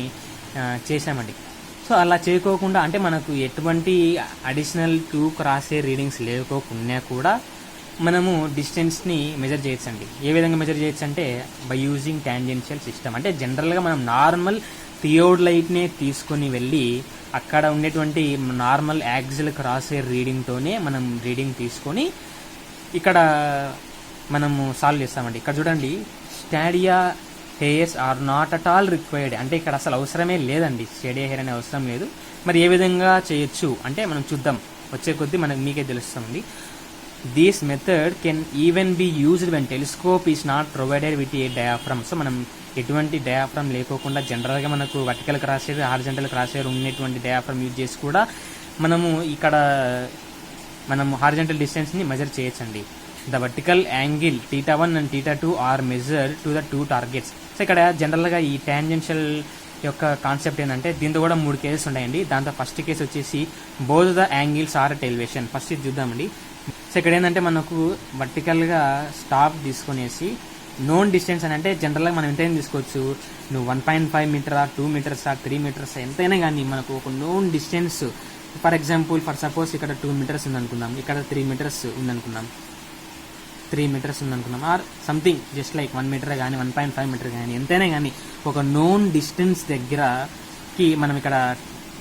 చేసామండి. సో అలా చేయకోకుండా అంటే మనకు ఎటువంటి అడిషనల్ 2 క్రాస్ హెయిర్ రీడింగ్స్ లేకోకుండా కూడా మనము డిస్టెన్స్ని మెజర్ చేయొచ్చండి. ఏ విధంగా మెజర్ చేయొచ్చు అంటే బై యూజింగ్ టాంజెన్షియల్ సిస్టమ్. అంటే జనరల్గా మనం నార్మల్ థియోడలైట్నే తీసుకొని వెళ్ళి అక్కడ ఉండేటువంటి నార్మల్ యాక్సిల్ క్రాస్ హెయిర్ రీడింగ్తోనే మనం రీడింగ్ తీసుకొని ఇక్కడ మనము సాల్వ్ చేస్తామండి. ఇక్కడ చూడండి, stadia hairs are not at all required. అంటే ఇక్కడ అసలు అవసరమే లేదండి, స్టాడియా హెయిర్ అనే అవసరం లేదు. మరి ఏ విధంగా చేయొచ్చు అంటే మనం చూద్దాం, వచ్చే కొద్దీ మనకు మీకే తెలుస్తుంది. This method can even be used when telescope is not provided with a diaphragm. So మనం ఎటువంటి డయాఫ్రమ్ లేకోకుండా జనరల్గా మనకు vertical cross hair, horizontal cross hair ఉన్నటువంటి డయాఫ్రమ్ యూజ్ చేసి కూడా మనము ఇక్కడ మనం హారిజంటల్ డిస్టెన్స్ని మెజర్ చేయొచ్చండి. The vertical angle θ1 and θ2 are measure to the 2 targets. So ఇక్కడ జనరల్గా ఈ టాంజెన్షియల్ యొక్క కాన్సెప్ట్ ఏంటంటే దీంతో కూడా 3 కేసెస్ ఉంటాయండి. దాంతో ఫస్ట్ కేసు వచ్చేసి both the angles are at elevation. First ఇది చూద్దామండి. సో ఇక్కడ ఏంటంటే మనకు వర్టికల్గా స్టాప్ తీసుకునేసి నోన్ డిస్టెన్స్ అని అంటే జనరల్గా మనం ఎంతైనా తీసుకోవచ్చు. నువ్వు 1.5 మీటరా, 2 మీటర్సా, 3 మీటర్సా ఎంతైనా కానీ మనకు ఒక known distance, for example for suppose ఇక్కడ 2 మీటర్స్ ఉందనుకుందాం, ఇక్కడ 3 మీటర్స్ ఉందనుకుందాం, 3 మీటర్స్ ఉందనుకుందాం, or something just like 1 meter కానీ 1.5 మీటర్ కానీ ఎంతైనా కానీ ఒక నోన్ డిస్టెన్స్ దగ్గరకి మనం ఇక్కడ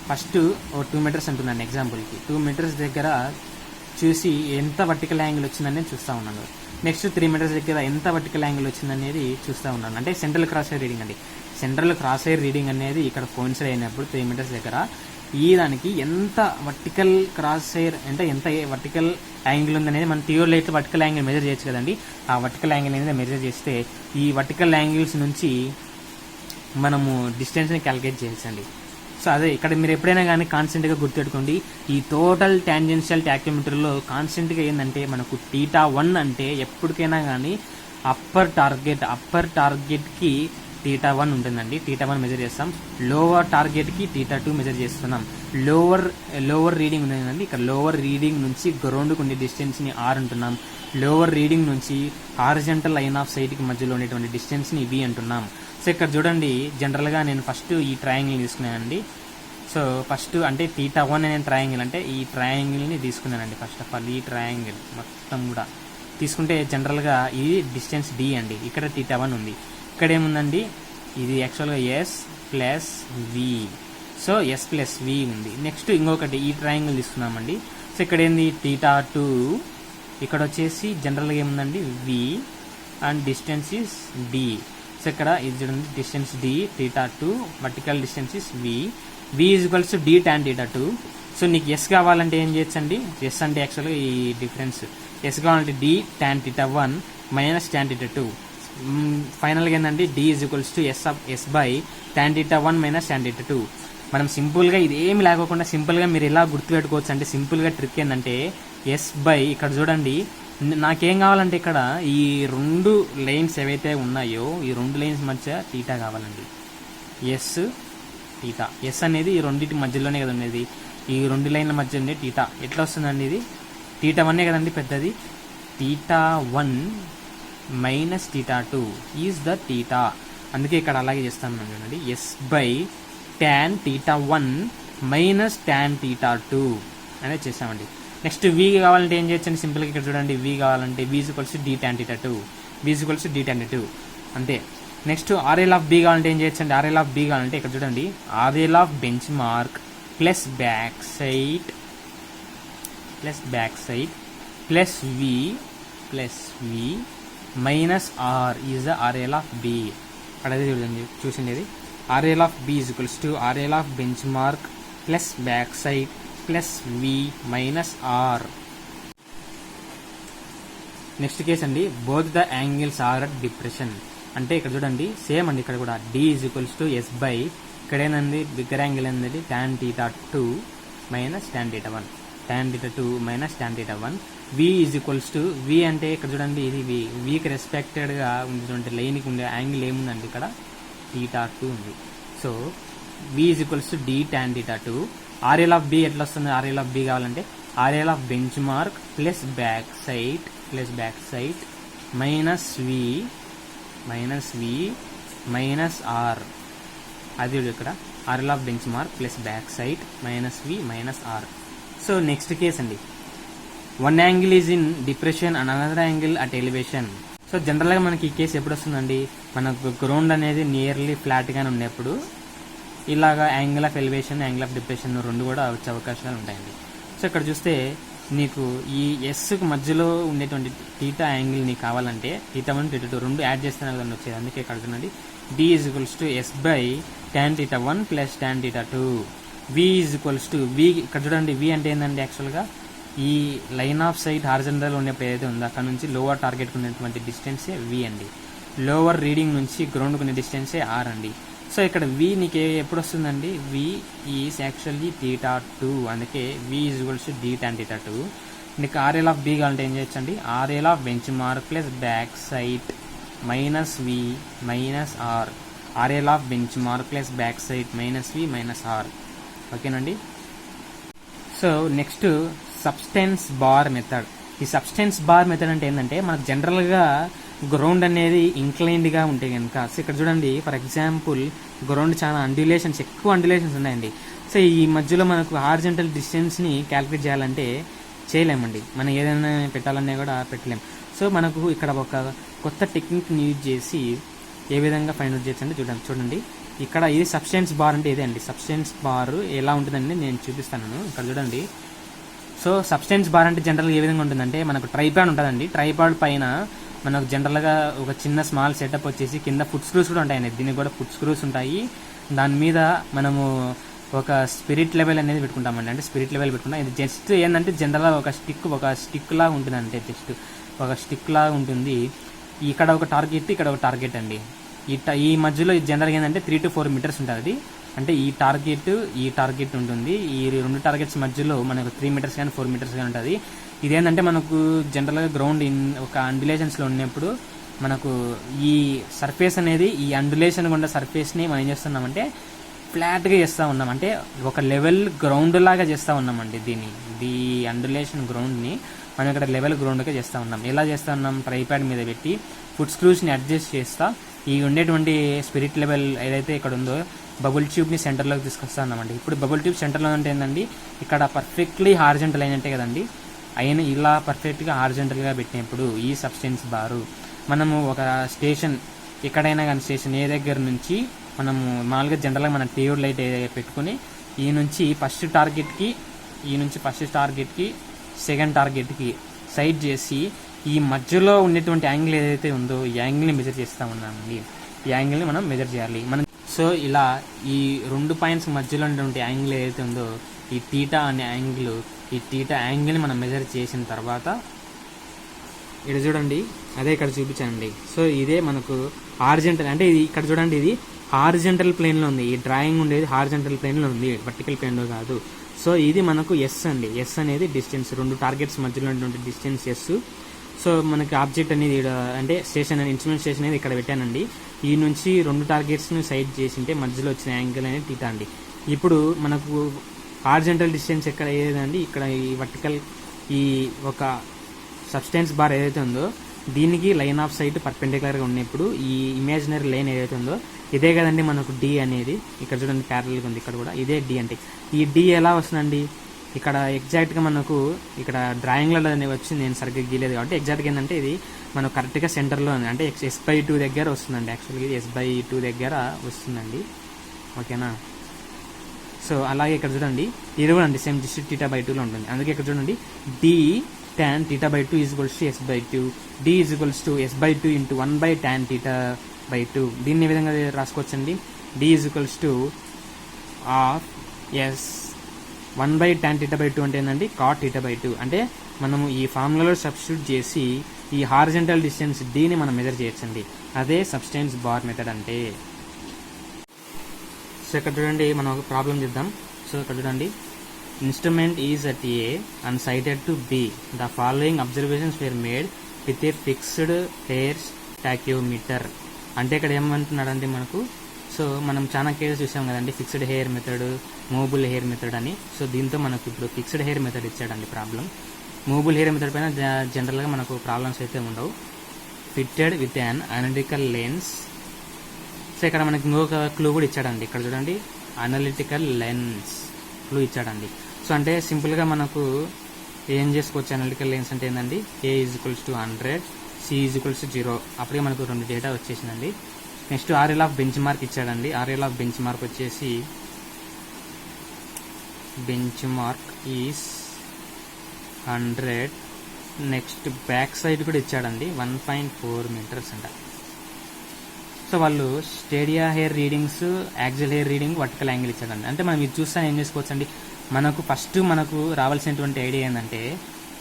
ఫస్ట్ 2 మీటర్స్ అంటున్నాను ఎగ్జాంపుల్కి, 2 మీటర్స్ దగ్గర చూసి ఎంత వర్టికల్ యాంగిల్ వచ్చిందనేది చూస్తూ ఉన్నాను. నెక్స్ట్ 3 మీటర్స్ దగ్గర ఎంత వర్టికల్ యాంగిల్ వచ్చిందనేది చూస్తూ ఉన్నాను. అంటే సెంట్రల్ క్రాస్ హెయిర్ రీడింగ్ అండి. సెంట్రల్ క్రాస్ హెయిర్ రీడింగ్ అనేది ఇక్కడ కోయిన్సైడ్ అయినప్పుడు 3 మీటర్స్ దగ్గర ఈ దానికి ఎంత వర్టికల్ క్రాస్ హెయిర్ అంటే ఎంత వర్టికల్ యాంగిల్ ఉందనేది మన థియోడలైట్ వర్టికల్ యాంగిల్ మెజర్ చేయొచ్చు కదండి. ఆ వర్టికల్ యాంగిల్ అనేది మెజర్ చేస్తే ఈ వర్టికల్ యాంగిల్స్ నుంచి మనము డిస్టెన్స్ని క్యాలిక్యులేట్ చేయొచ్చండి. సో అదే ఇక్కడ మీరు ఎప్పుడైనా కానీ కాన్స్టెంట్గా గుర్తుపెట్టుకోండి, ఈ టోటల్ టాంజెన్షియల్ టాక్యోమీటర్లో కాన్స్టెంట్గా ఏంటంటే మనకు θ1 అంటే ఎప్పటికైనా కానీ అప్పర్ టార్గెట్కి θ1 ఉంటుందండి. θ1 మెజర్ చేస్తాం. లోవర్ టార్గెట్కి θ2 మెజర్ చేస్తున్నాం. లోవర్ రీడింగ్ ఉందండి. ఇక్కడ లోవర్ రీడింగ్ నుంచి గ్రౌండ్కి ఉండే డిస్టెన్స్ని R అంటున్నాం. లోవర్ రీడింగ్ నుంచి హారిజంటల్ లైన్ ఆఫ్ సైట్కి మధ్యలో ఉండేటువంటి డిస్టెన్స్ని V అంటున్నాం. సో ఇక్కడ చూడండి, జనరల్గా నేను ఫస్ట్ ఈ ట్రయాంగిల్ తీసుకున్నానండి. సో ఫస్ట్ అంటే θ1 అనే ట్రయాంగిల్ అంటే ఈ ట్రయాంగిల్ని తీసుకున్నానండి. ఫస్ట్ ఆఫ్ ఆల్ ఈ ట్రయాంగిల్ మొత్తం కూడా తీసుకుంటే జనరల్గా ఇది డిస్టెన్స్ D అండి. ఇక్కడ θ1 ఉంది. ఇక్కడ ఏముందండి, ఇది యాక్చువల్గా S plus V. So S plus V ఉంది. నెక్స్ట్ ఇంకొకటి ఈ ట్రయాంగిల్ తీసుకున్నామండి. సో ఇక్కడ ఏంది θ2, ఇక్కడ వచ్చేసి జనరల్గా ఏముందండి V and distance is D. So ఇక్కడ ఇది చూడండి, distance D, θ2, vertical distance is V. V is equals to D tan θ2. So నీకు S కావాలంటే ఏం చేయొచ్చండి, S అంటే యాక్చువల్గా ఈ డిఫరెన్స్, S కావాలంటే D tan θ1 మైనస్ tan θ2. ఫైనల్గా ఏంటంటే D is equals to S by tan θ1 minus tan θ2. మనం సింపుల్గా ఇదేమి లేకోకుండా సింపుల్గా మీరు ఎలా గుర్తుపెట్టుకోవచ్చు అంటే సింపుల్గా ట్రిక్ ఏంటంటే S బై ఇక్కడ చూడండి, నాకేం కావాలంటే ఇక్కడ ఈ 2 లైన్స్ ఏవైతే ఉన్నాయో ఈ 2 లైన్స్ మధ్య θ కావాలండి. S అనేది ఈ రెండింటి మధ్యలోనే కదా ఉండేది, ఈ 2 లైన్ల మధ్య ఉండే θ ఎట్లా వస్తుందండి, ఇది θ1 కదండి పెద్దది, θ1 మైనస్ θ2 ఈజ్ ద θ. అందుకే ఇక్కడ అలాగే చేస్తాను చూడండి, S by tan θ1 minus tan θ2 అనేది చేస్తామండి. నెక్స్ట్ V కావాలంటే ఏం చేయొచ్చండి, సింపుల్గా ఇక్కడ చూడండి, V కావాలంటే V is equals to D tan θ2, V is equals to D tan θ2. అంతే. నెక్స్ట్ ఆర్ఎల్ ఆఫ్ బి కావాలంటే ఏం చేయొచ్చు అండి? ఆర్ఎల్ ఆఫ్ బి కావాలంటే ఇక్కడ చూడండి, RL of bench mark plus back side plus V minus R is the RL of B. అక్కడ అదే చూసిండేది RL of B is equals to RL of bench mark plus back side plus V minus R. Next case అండి, both the angles are at depression. అంటే ఇక్కడ చూడండి same అండి, ఇక్కడ కూడా D is equals to S by ఇక్కడ ఏందండి bigger angle ఏంటండి tan θ2 minus tan θ1, tan θ2 minus tan θ1. V is equals to V అంటే ఇక్కడ చూడండి ఇది వికి రెస్పెక్టెడ్గా ఉండేటువంటి లైన్కి ఉండే యాంగిల్ ఏముందండి ఇక్కడ θ2 ఉంది. So V is equals to D tan θ2. RL of B ఎట్లా వస్తుంది? ఆర్ఎల్ ఆఫ్ బి కావాలంటే RL of bench mark plus back side minus V minus R. అది ఇక్కడ RL of bench mark plus back side minus V minus R. So next case అండి, one angle is in depression and another angle at elevation. So జనరల్గా మనకి ఈ case ఎప్పుడు వస్తుందండి? మనకు ground అనేది నియర్లీ ఫ్లాట్గానే ఉన్నప్పుడు ఇలాగా angle of elevation, angle of depression రెండు కూడా వచ్చే అవకాశాలు ఉంటాయండి. సో ఇక్కడ చూస్తే నీకు ఈ ఎస్కి మధ్యలో ఉండేటువంటి థీటా యాంగిల్ నీకు కావాలంటే θ1 θ2 రెండు యాడ్ చేస్తేనే కదండి వచ్చేది. అందుకే ఇక్కడ చూడండి D is equals to S by tan θ1 plus tan θ2. V is equals to V ఇక్కడ చూడండి వి అంటే ఏంటంటే యాక్చువల్గా ఈ లైన్ ఆఫ్ సైట్ హారిజంటల్ ఉన్నప్పుడు ఏదైతే ఉందో అక్కడ నుంచి లోవర్ టార్గెట్కి ఉన్నటువంటి డిస్టెన్సే వి అండి. లోవర్ రీడింగ్ నుంచి గ్రౌండ్కి ఉన్న డిస్టెన్సే ఆర్ అండి. సో ఇక్కడ వి నీకు ఎప్పుడు వస్తుందండి? వి ఈజ్ యాక్చువల్లీ θ2, అందుకే V is equals to D tan θ2. నీకు ఆర్ఎల్ ఆఫ్ బి కావాలంటే ఏం చేయొచ్చు అండి? RL of bench mark plus back side minus V minus R. RL of bench mark plus back side minus V minus R. ఓకేనండి. So next subtense bar method. ఈ subtense bar method అంటే ఏంటంటే మనకు జనరల్గా గ్రౌండ్ అనేది ఇంక్లైన్డ్గా ఉంటే కనుక, so ఇక్కడ చూడండి ఫర్ ఎగ్జాంపుల్ గ్రౌండ్ చాలా ఎక్కువ అండ్యులేషన్స్ ఉన్నాయండి. సో ఈ మధ్యలో మనకు హారిజంటల్ డిస్టెన్స్ని క్యాలిక్యులేట్ చేయాలంటే చేయలేమండి. మనం ఏదైనా పెట్టాలన్నా కూడా పెట్టలేం. సో మనకు ఇక్కడ ఒక కొత్త టెక్నిక్ని యూజ్ చేసి ఏ విధంగా ఫైండ్ అవుట్ చేయొచ్చు అంటే చూడండి ఇక్కడ ఇది సబ్స్టెన్స్ బార్ అంటే ఇదే అండి. సబ్స్టెన్స్ బార్ ఎలా ఉంటుందండి నేను చూపిస్తాను. ఇక్కడ చూడండి. సో సబ్స్టెన్స్ బార్ అంటే జనరల్గా ఏ విధంగా ఉంటుందంటే మనకు ట్రైపాడ్ ఉంటుందండి. ట్రైపాడ్ పైన మనకు జనరల్గా ఒక చిన్న స్మాల్ సెటప్ వచ్చేసి కింద ఫుట్ స్క్రూస్ కూడా ఉంటాయండి. దీనికి కూడా ఫుట్ స్క్రూస్ ఉంటాయి. దాని మీద మనము ఒక స్పిరిట్ లెవెల్ అనేది పెట్టుకుంటామండి. అంటే స్పిరిట్ లెవెల్ పెట్టుకుంటాం. ఇది జస్ట్ ఏంటంటే జనరల్గా ఒక స్టిక్ లాగా ఉంటుంది. అంటే జస్ట్ ఒక స్టిక్ లాగా ఉంటుంది. ఇక్కడ ఒక టార్గెట్, ఇక్కడ ఒక టార్గెట్ అండి. ఈ మధ్యలో జనరల్గా ఏంటంటే 3 to 4 మీటర్స్ ఉంటుంది. అంటే ఈ టార్గెట్ ఉంటుంది. ఈ రెండు టార్గెట్స్ మధ్యలో మనకు 3 మీటర్స్ కానీ 4 మీటర్స్ కానీ ఉంటుంది. ఇదేంటంటే మనకు జనరల్గా గ్రౌండ్ ఒక అండులేషన్స్లో ఉన్నప్పుడు మనకు ఈ సర్ఫేస్ అనేది ఈ అండులేషన్ ఉన్న సర్ఫేస్ని మనం ఏం చేస్తున్నామంటే ఫ్లాట్గా చేస్తూ ఉన్నాం. అంటే ఒక లెవెల్ గ్రౌండ్ లాగా చేస్తూ ఉన్నామండి. ఈ అండులేషన్ గ్రౌండ్ని మనం ఇక్కడ లెవెల్ గ్రౌండ్గా చేస్తూ ఉన్నాం. ఎలా చేస్తూ ఉన్నాం? ట్రైపాడ్ మీద పెట్టి ఫుట్ స్క్రూస్ని అడ్జస్ట్ చేస్తా ఈ ఉండేటువంటి స్పిరిట్ లెవెల్ ఏదైతే ఇక్కడ ఉందో బబుల్ ట్యూబ్ని సెంటర్లోకి తీసుకొస్తా ఉన్నామండి. ఇప్పుడు బబుల్ ట్యూబ్ సెంటర్లో అంటే ఏంటండి ఇక్కడ పర్ఫెక్ట్లీ హారిజంటల్ అయినట్టే కదండి. అయిన ఇలా పర్ఫెక్ట్గా హారిజంటల్గా పెట్టినప్పుడు ఈ సబ్స్టెన్స్ బారు మనము ఒక స్టేషన్ ఎక్కడైనా కానీ స్టేషన్ ఏ దగ్గర నుంచి మనము మామూలుగా జనరల్గా మన ట్యూబ్ లైట్ పెట్టుకుని ఈ నుంచి ఫస్ట్ టార్గెట్కి సెకండ్ టార్గెట్కి సైడ్ చేసి ఈ మధ్యలో ఉండేటువంటి యాంగిల్ ఏదైతే ఉందో ఈ యాంగిల్ని మెజర్ చేస్తూ ఉన్నామండి. ఈ యాంగిల్ని మనం మెజర్ చేయాలి. సో ఇలా ఈ 2 పాయింట్స్ మధ్యలో ఉన్నటువంటి యాంగిల్ ఏదైతే ఉందో ఈ థీటా అనే యాంగిల్, ఈ థీటా యాంగిల్ని మనం మెజర్ చేసిన తర్వాత ఇక్కడ చూడండి అదే ఇక్కడ చూపించానండి. సో ఇదే మనకు హారిజంటల్ అంటే ఇది ఇక్కడ చూడండి ఇది హారిజంటల్ ప్లేన్లో ఉంది. ఈ డ్రాయింగ్ ఉండేది హారిజంటల్ ప్లేన్లో ఉంది, వర్టికల్ ప్లేన్లో కాదు. సో ఇది మనకు ఎస్ అండి. ఎస్ అనేది డిస్టెన్స్, 2 టార్గెట్స్ మధ్యలో ఉన్నటువంటి డిస్టెన్స్ ఎస్. సో మనకి ఆబ్జెక్ట్ అనేది అంటే స్టేషన్ ఇన్స్ట్రుమెంట్ స్టేషన్ అనేది ఇక్కడ పెట్టానండి. ఈ నుంచి 2 టార్గెట్స్ని సైడ్ చేసింటే మధ్యలో వచ్చిన యాంగిల్ అనేది థీటా అండి. ఇప్పుడు మనకు హారిజంటల్ డిస్టెన్స్ ఎక్కడ ఏదండి ఇక్కడ ఈ వర్టికల్ ఈ ఒక సబ్స్టెన్స్ బార్ ఏదైతే ఉందో దీనికి లైన్ ఆఫ్ సైట్ పర్పెండిక్యులర్గా ఉన్నప్పుడు ఈ ఇమాజినరీ లైన్ ఏదైతే ఉందో ఇదే కదండి మనకు డి అనేది. ఇక్కడ చూడండి ప్యారలల్గా ఉంది, ఇక్కడ కూడా ఇదే డి అంటే ఈ డి ఎలా వస్తుందండి ఇక్కడ ఎగ్జాక్ట్గా మనకు ఇక్కడ డ్రాయింగ్లో వచ్చి నేను సరిగ్గా గీయలేదు కాబట్టి ఎగ్జాక్ట్గా ఏంటంటే ఇది మనం కరెక్ట్గా సెంటర్లో అంటే S/2 దగ్గర వస్తుందండి. యాక్చువల్గా ఇది S/2 దగ్గర వస్తుందండి. ఓకేనా. సో అలాగే ఇక్కడ చూడండి ఇది కూడా అండి సేమ్ జస్ట్ θ/2లో ఉంటుంది. అందుకే ఇక్కడ చూడండి d tan θ/2 S/2, d S/2 into 1 tan θ/2. దీన్ని ఏ విధంగా రాసుకోవచ్చండి, d ఆఫ్ ఎస్ 1 tan θ/2 అంటే ఏంటండి cot θ/2. అంటే మనము ఈ ఫార్ములాలో సబ్స్టిట్యూట్ చేసి ఈ హారిజంటల్ డిస్టెన్స్ డీని మనం మెజర్ చేయొచ్చండి. అదే సబ్స్టెన్స్ బార్ మెథడ్ అంటే. సో ఇక్కడ చూడండి మనం ఒక ప్రాబ్లం చేద్దాం. సో ఇక్కడ చూడండి instrument is at A and sighted to B. The following observations were made with a fixed hair tacheometer. అంటే ఇక్కడ ఏమంటున్నాడంటే మనకు, సో మనం చాలా కేసెస్ చూసాం కదండి fixed hair method, movable hair method అని. సో దీంతో మనకు ఇప్పుడు ఫిక్స్డ్ హెయిర్ మెథడ్ ఇచ్చాడండి ప్రాబ్లం. మూవబుల్ హెయిర్ మెథడ్ పైన జనరల్గా మనకు ప్రాబ్లమ్స్ అయితే ఉండవు. Fitted with an analytical lens. So ఇక్కడ మనకి ఇంకొక క్లూ కూడా ఇచ్చాడండి. ఇక్కడ చూడండి అనలిటికల్ లెన్స్ క్లూ ఇచ్చాడండి. సో అంటే సింపుల్గా మనకు ఏం చేసుకోవచ్చు, అనలిటికల్ లెన్స్ అంటే ఏంటండి A = 100, C = 0. అప్పుడే మనకు 2 డేటా వచ్చేసిందండి. Next RL of bench mark ఇచ్చాడండి. RL ఆఫ్ బెంచ్ మార్క్ వచ్చేసి bench mark is 100. Next back side కూడా ఇచ్చాడండి 1.4 మీటర్స్ అంట. సో వాళ్ళు stadia hair readings, axial hair reading, vertical angle ఇచ్చాడండి. అంటే మనం ఇది చూస్తే ఏం చేసుకోవచ్చండి, మనకు ఫస్ట్ మనకు రావాల్సినటువంటి ఐడియా ఏంటంటే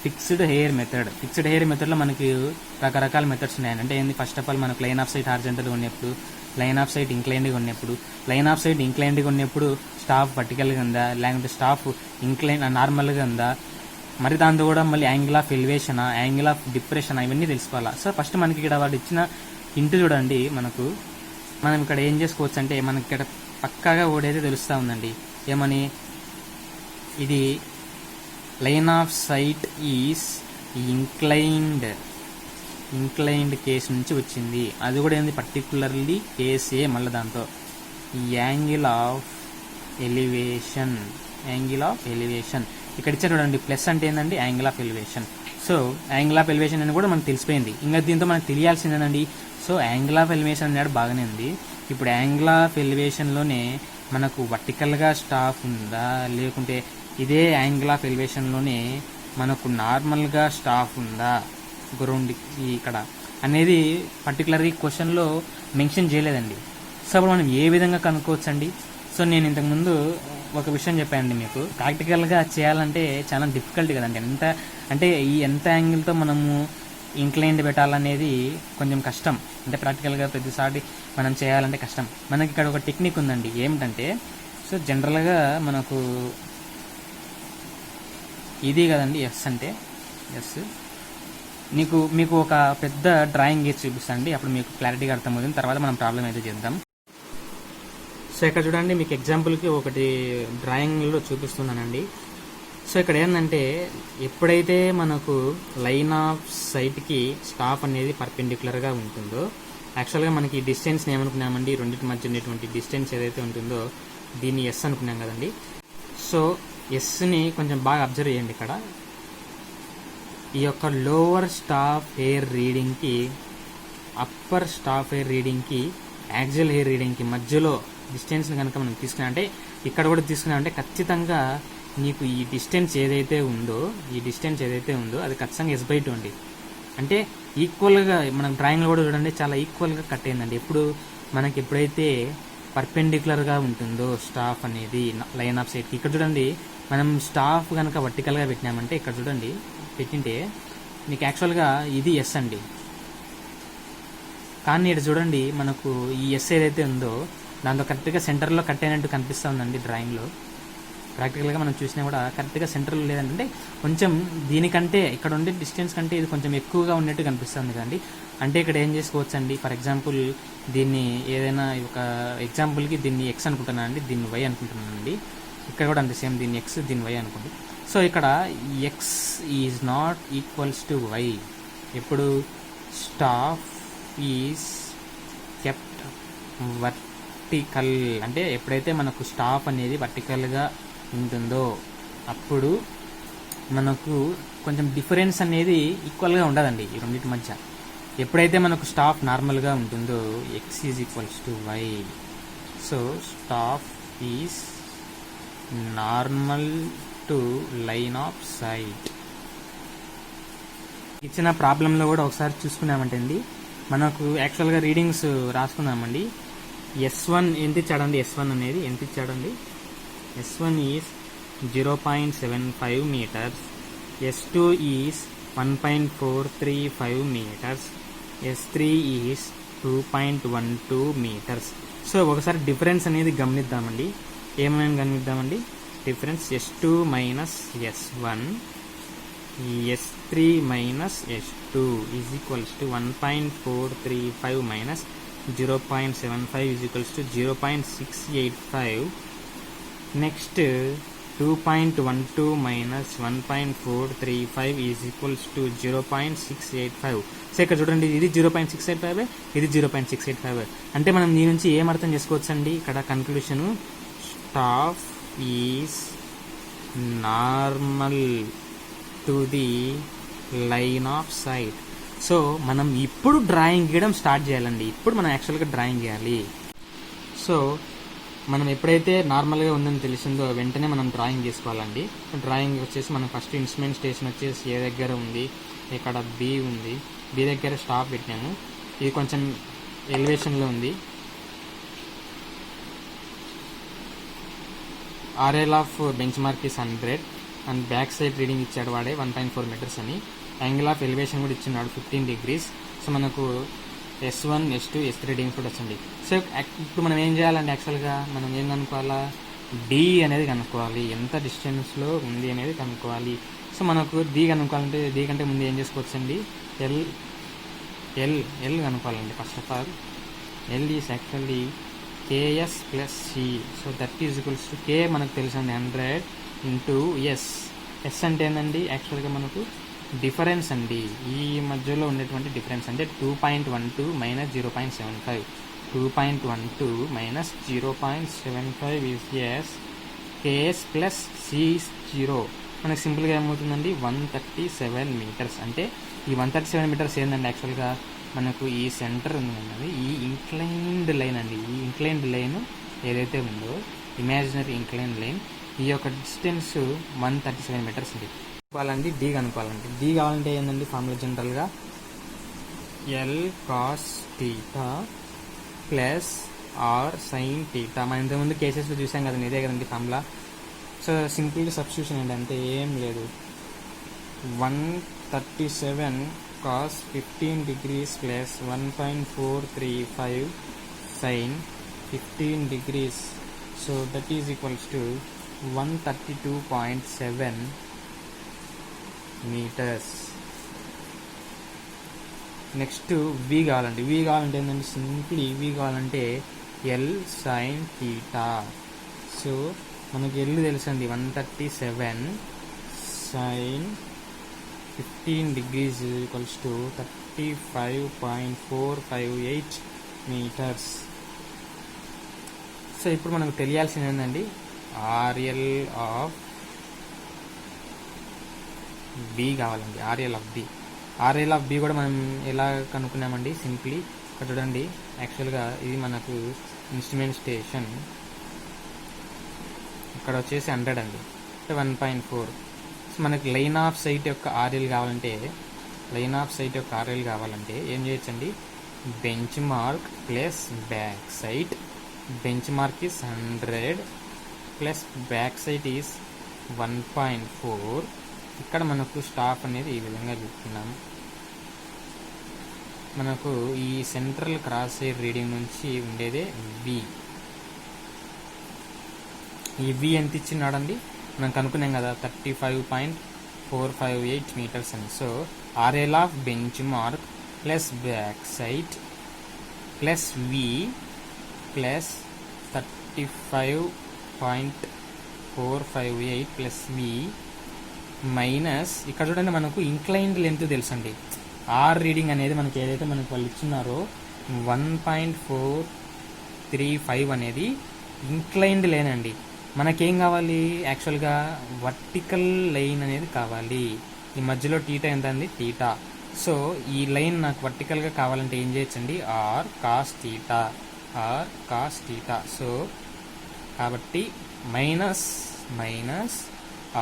fixed hair method. Fixed hair మెథడ్లో మనకి రకరకాల మెథడ్స్ ఉన్నాయండి. అంటే ఏంది, ఫస్ట్ ఆఫ్ ఆల్ మనకు లైన్ ఆఫ్ సైట్ హారిజంటల్గా ఉన్నప్పుడు, లైన్ ఆఫ్ సైట్ ఇంక్లైన్డ్గా ఉన్నప్పుడు, లైన్ ఆఫ్ సైట్ ఇంక్లైన్డ్గా ఉన్నప్పుడు స్టాఫ్ వర్టికల్గా ఉందా, లేకుంటే స్టాఫ్ ఇంక్లైన్ నార్మల్గా ఉందా, మరి దాంతో కూడా మళ్ళీ యాంగిల్ ఆఫ్ ఎలివేషనా, యాంగిల్ ఆఫ్ డిప్రెషన్, ఇవన్నీ తెలుసుకోవాలా. సో ఫస్ట్ మనకి ఇక్కడ వాడు ఇచ్చిన ఇంటూ చూడండి, మనకు మనం ఇక్కడ ఏం చేసుకోవచ్చు అంటే మనకి ఇక్కడ పక్కాగా ఓడైతే తెలుస్తూ ఉందండి. ఏమని, ఇది line of sight is inclined case నుంచి వచ్చింది. అది కూడా ఏంది పర్టికులర్లీ కేసే. మళ్ళీ దాంతో యాంగిల్ ఆఫ్ ఎలివేషన్ ఇక్కడ ఇచ్చారు చూడండి. ప్లస్ అంటే ఏంటండి angle of elevation. So angle of elevation అని కూడా మనకు తెలిసిపోయింది. ఇంకా దీంతో మనకు తెలియాల్సిందేనండి. సో యాంగిల్ ఆఫ్ ఎలివేషన్ అన్నాడు బాగానే ఉంది. ఇప్పుడు యాంగిల్ ఆఫ్ ఎలివేషన్లోనే మనకు వర్టికల్గా స్టాఫ్ ఉందా, లేకుంటే ఇదే యాంగిల్ ఆఫ్ ఎలివేషన్లోనే మనకు నార్మల్గా స్టాఫ్ ఉందా గ్రౌండ్ ఇక్కడ అనేది పర్టికులర్గా ఈ క్వశ్చన్లో మెన్షన్ చేయలేదండి. సో అప్పుడు మనం ఏ విధంగా కనుక్కోవచ్చండి. సో నేను ఇంతకుముందు ఒక విషయం చెప్పానండి మీకు, ప్రాక్టికల్గా చేయాలంటే చాలా డిఫికల్ట్ కదండి. ఎంత యాంగిల్తో మనము ఇంక్లైన్డ్ పెట్టాలనేది కొంచెం కష్టం. అంటే ప్రాక్టికల్గా ప్రతిసారి మనం చేయాలంటే కష్టం. మనకి ఇక్కడ ఒక టెక్నిక్ ఉందండి. ఏమిటంటే, సో జనరల్గా మనకు ఇది కదండి ఎస్ అంటే ఎస్. మీకు ఒక పెద్ద డ్రాయింగ్ వేసి చూపిస్తానండి, అప్పుడు మీకు క్లారిటీగా అర్థమవుతుంది. తర్వాత మనం ప్రాబ్లం అయితే చేద్దాం. సో ఇక్కడ చూడండి, మీకు ఎగ్జాంపుల్కి ఒకటి డ్రాయింగ్లో చూపిస్తున్నానండి. సో ఇక్కడ ఏంటంటే, ఎప్పుడైతే మనకు లైన్ ఆఫ్ సైట్కి స్టాఫ్ అనేది పర్పెండిక్యులర్గా ఉంటుందో, యాక్చువల్గా మనకి డిస్టెన్స్ని ఏమనుకున్నామండి, రెండింటి మధ్య ఉండేటువంటి డిస్టెన్స్ ఏదైతే ఉంటుందో దీన్ని ఎస్ అనుకున్నాం కదండి. సో ఎస్ని కొంచెం బాగా అబ్జర్వ్ చేయండి. ఇక్కడ ఈ యొక్క లోవర్ స్టాఫ్ హెయిర్ రీడింగ్కి, అప్పర్ స్టాఫ్ హెయిర్ రీడింగ్కి, యాక్సిల్ హెయిర్ రీడింగ్కి మధ్యలో డిస్టెన్స్ని కనుక మనం తీసుకున్నామంటే, ఇక్కడ కూడా తీసుకున్నామంటే ఖచ్చితంగా నీకు ఈ డిస్టెన్స్ ఏదైతే ఉందో అది ఖచ్చితంగా S/2 అండి. అంటే ఈక్వల్గా మనం డ్రాయింగ్లో కూడా చూడండి చాలా ఈక్వల్గా కట్ అయిందండి. ఎప్పుడైతే పర్పెండిక్యులర్గా ఉంటుందో స్టాఫ్ అనేది లైన్ ఆఫ్ సైట్కి. ఇక్కడ చూడండి, మనం స్టాఫ్ కనుక వర్టికల్గా పెట్టినామంటే ఇక్కడ చూడండి పెట్టింటే మీకు యాక్చువల్గా ఇది ఎస్ అండి. కానీ ఇక్కడ చూడండి మనకు ఈ ఎస్ ఏదైతే ఉందో దాంతో కరెక్ట్గా సెంటర్లో కట్ అయినట్టు కనిపిస్తూ ఉందండి డ్రాయింగ్లో. ప్రాక్టికల్గా మనం చూసినా కూడా కరెక్ట్గా సెంటర్లో లేదంటే కొంచెం దీనికంటే ఇక్కడ ఉండే డిస్టెన్స్ కంటే ఇది కొంచెం ఎక్కువగా ఉన్నట్టు కనిపిస్తుంది కదండి. అంటే ఇక్కడ ఏం చేసుకోవచ్చు అండి, ఫర్ ఎగ్జాంపుల్ దీన్ని ఏదైనా ఒక ఎగ్జాంపుల్కి దీన్ని ఎక్స్ అనుకుంటున్నాను అండి, దీన్ని వై అనుకుంటున్నాను అండి. ఇక్కడ కూడా అంతే సేమ్, దీన్ని ఎక్స్ దీన్ని వై అనుకోండి. సో ఇక్కడ X is not equals to Y. ఎప్పుడు స్టాఫ్ ఈజ్ కెప్ట్ వర్టికల్, అంటే ఎప్పుడైతే మనకు స్టాఫ్ అనేది వర్టికల్గా ఉంటుందో అప్పుడు మనకు కొంచెం డిఫరెన్స్ అనేది ఈక్వల్గా ఉండదండి ఈ రెండింటి మధ్య. ఎప్పుడైతే మనకు స్టాఫ్ నార్మల్గా ఉంటుందో X is equals to Y. So staff is normal to line of sight. ఇచ్చిన ప్రాబ్లంలో కూడా ఒకసారి చూసుకున్నామంటే అండి, మనకు యాక్చువల్గా రీడింగ్స్ రాసుకుందామండి. S1 ఎంత ఇచ్చాడండి? S1 అనేది ఎంత ఇచ్చాడండి? S1 is 0.75 meters, S2 is 1.435 meters, S3 is 2.12 meters. So ఒకసారి డిఫరెన్స్ అనేది గమనిద్దామండి. ఏమైనా గమనిద్దామండి? Difference S2 minus S1, S3 minus S2 is equals to 1.435 minus 0.75 is equals to 0.685. Next 2.12 minus 1.435 is equals to 0.685. So ఇక్కడ చూడండి, ఇది 0.685, ఇది 0.685. అంటే మనం దీని నుంచి ఏం అర్థం చేసుకోవచ్చు అండి? ఇక్కడ conclusion staff is normal to the line of sight. So మనం ఇప్పుడు డ్రాయింగ్ గీయడం స్టార్ట్ చేయాలండి. ఇప్పుడు మనం యాక్చువల్గా డ్రాయింగ్ గీయాలి. సో మనం ఎప్పుడైతే నార్మల్గా ఉందని తెలిసిందో వెంటనే మనం డ్రాయింగ్ చేసుకోవాలండి. డ్రాయింగ్ వచ్చేసి మనం ఫస్ట్ ఇన్స్ట్రుమెంట్ స్టేషన్ వచ్చేసి ఏ దగ్గర ఉంది, ఇక్కడ బి ఉంది, బి దగ్గర స్టాప్ పెట్టాము. ఇది కొంచెం ఎలివేషన్లో ఉంది. RL of bench mark is 100 and back side reading ఇచ్చాడు వాడే 1.4 meters అని. యాంగిల్ ఆఫ్ ఎలివేషన్ కూడా ఇచ్చినాడు 15 degrees. సో మనకు S1, S2, S3 రీడింగ్స్ కూడా వచ్చింది. సో ఇప్పుడు మనం ఏం చేయాలంటే యాక్చువల్గా మనం ఏం కనుక్కోవాలా? డి అనేది కనుక్కోవాలి. ఎంత డిస్టెన్స్లో ఉంది అనేది కనుక్కోవాలి. సో మనకు డి కనుక్కోవాలంటే డి కంటే ముందు ఏం చేసుకోవచ్చండి? ఎల్ కనుక్కోవాలండి. First of all L is actually KS plus సి. So that is equals to K మనకు తెలుసండి 100 ఇంటూ ఎస్. ఎస్ అంటే ఏంటండి? యాక్చువల్గా మనకు డిఫరెన్స్ అండి. ఈ మధ్యలో ఉండేటువంటి డిఫరెన్స్ అంటే 2.12 minus 0.75. 2.12 minus 0.75 is S. KS plus C 0. మనకు సింపుల్గా ఏమవుతుందండి? 137 meters. అంటే ఈ 137 meters ఏంటండి? యాక్చువల్గా మనకు ఈ సెంటర్ ఉంది, ఈ ఇంక్లైన్డ్ లైన్ అండి. ఈ ఇంక్లైన్డ్ లైన్ ఏదైతే ఉందో ఇమాజినరీ ఇంక్లైన్డ్ లైన్, ఈ యొక్క డిస్టెన్స్ 137 meters ఉంది. కనుక్కోవాలండి డి కనుక్కోవాలంటే. డి కావాలంటే ఏంటండి? ఫార్ములా జనరల్గా L cos theta plus R sine theta. మనం ఇంతకుముందు కేసెస్లో చూసాం కదండి, ఇదే కదండి ఫార్ములా. సో సింపుల్ సబ్స్టిట్యూషన్ ఏంటంటే ఏం లేదు, 137 cos 15 degrees plus 1.435 sin 15 degrees. So that is equals to 132.7 meters. Next V కావాలంటే, వి కావాలంటే ఏంటంటే సింప్లీ వి కావాలంటే ఎల్ సైన్ థీటా. సో మనకి ఎల్ తెలుసండి 137 sine 15 degrees equals to 35.458 meters. So ఇప్పుడు మనకు తెలియాల్సింది ఏంటండి? RL ఆఫ్ బి కావాలండి. RL of B. RL of B కూడా మనం ఎలా కనుక్కున్నామండి? సింప్లీ ఇక్కడ చూడండి, యాక్చువల్గా ఇది మనకు ఇన్స్ట్రుమెంట్ స్టేషన్, ఇక్కడ వచ్చేసి 100 అండి, 1.4. సో మనకి లైన్ ఆఫ్ సైట్ యొక్క RL కావాలంటే, లైన్ ఆఫ్ సైట్ యొక్క RL కావాలంటే ఏం చేయొచ్చండి? Bench mark plus back sight. Bench mark is 100 plus back sight is 1.4. ఇక్కడ మనకు స్టాఫ్ అనేది ఈ విధంగా చెప్తున్నాము. మనకు ఈ సెంట్రల్ క్రాస్ సైడ్ రీడింగ్ నుంచి ఉండేదే వి. ఈ వి ఎంత ఇచ్చినాడండి? మనం కనుక్కున్నాం కదా 35.458 meters అని. So RL of bench mark plus back sight plus V plus 35.458 plus V minus ఇక్కడ చూడండి మనకు ఇంక్లైన్డ్ లెంత్ తెలుసండి. ఆర్ రీడింగ్ అనేది మనకి ఏదైతే మనకు వాళ్ళు ఇచ్చినారో 1.435 అనేది ఇంక్లైన్డ్ లైన్ అండి. మనకేం కావాలి? యాక్చువల్గా వర్టికల్ లైన్ అనేది కావాలి. ఈ మధ్యలో టీటా ఎంత అండి? టీటా సో ఈ లైన్ నాకు వర్టికల్గా కావాలంటే ఏం చేయొచ్చండి, ఆర్ కాస్ థీటా. సో కాబట్టి మైనస్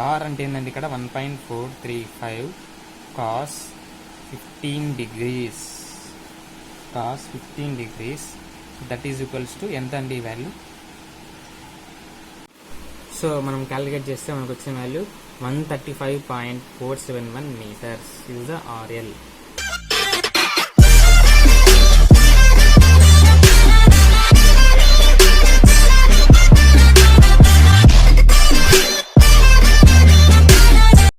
ఆర్ అంటే ఏంటంటే ఇక్కడ 1.435 cos 15 degrees that is equals to ఎంత అండి ఈ వాల్యూ. సో మనం క్యాలిక్యులేట్ చేస్తే మనకు వచ్చిన value 135.471 meters is the RL.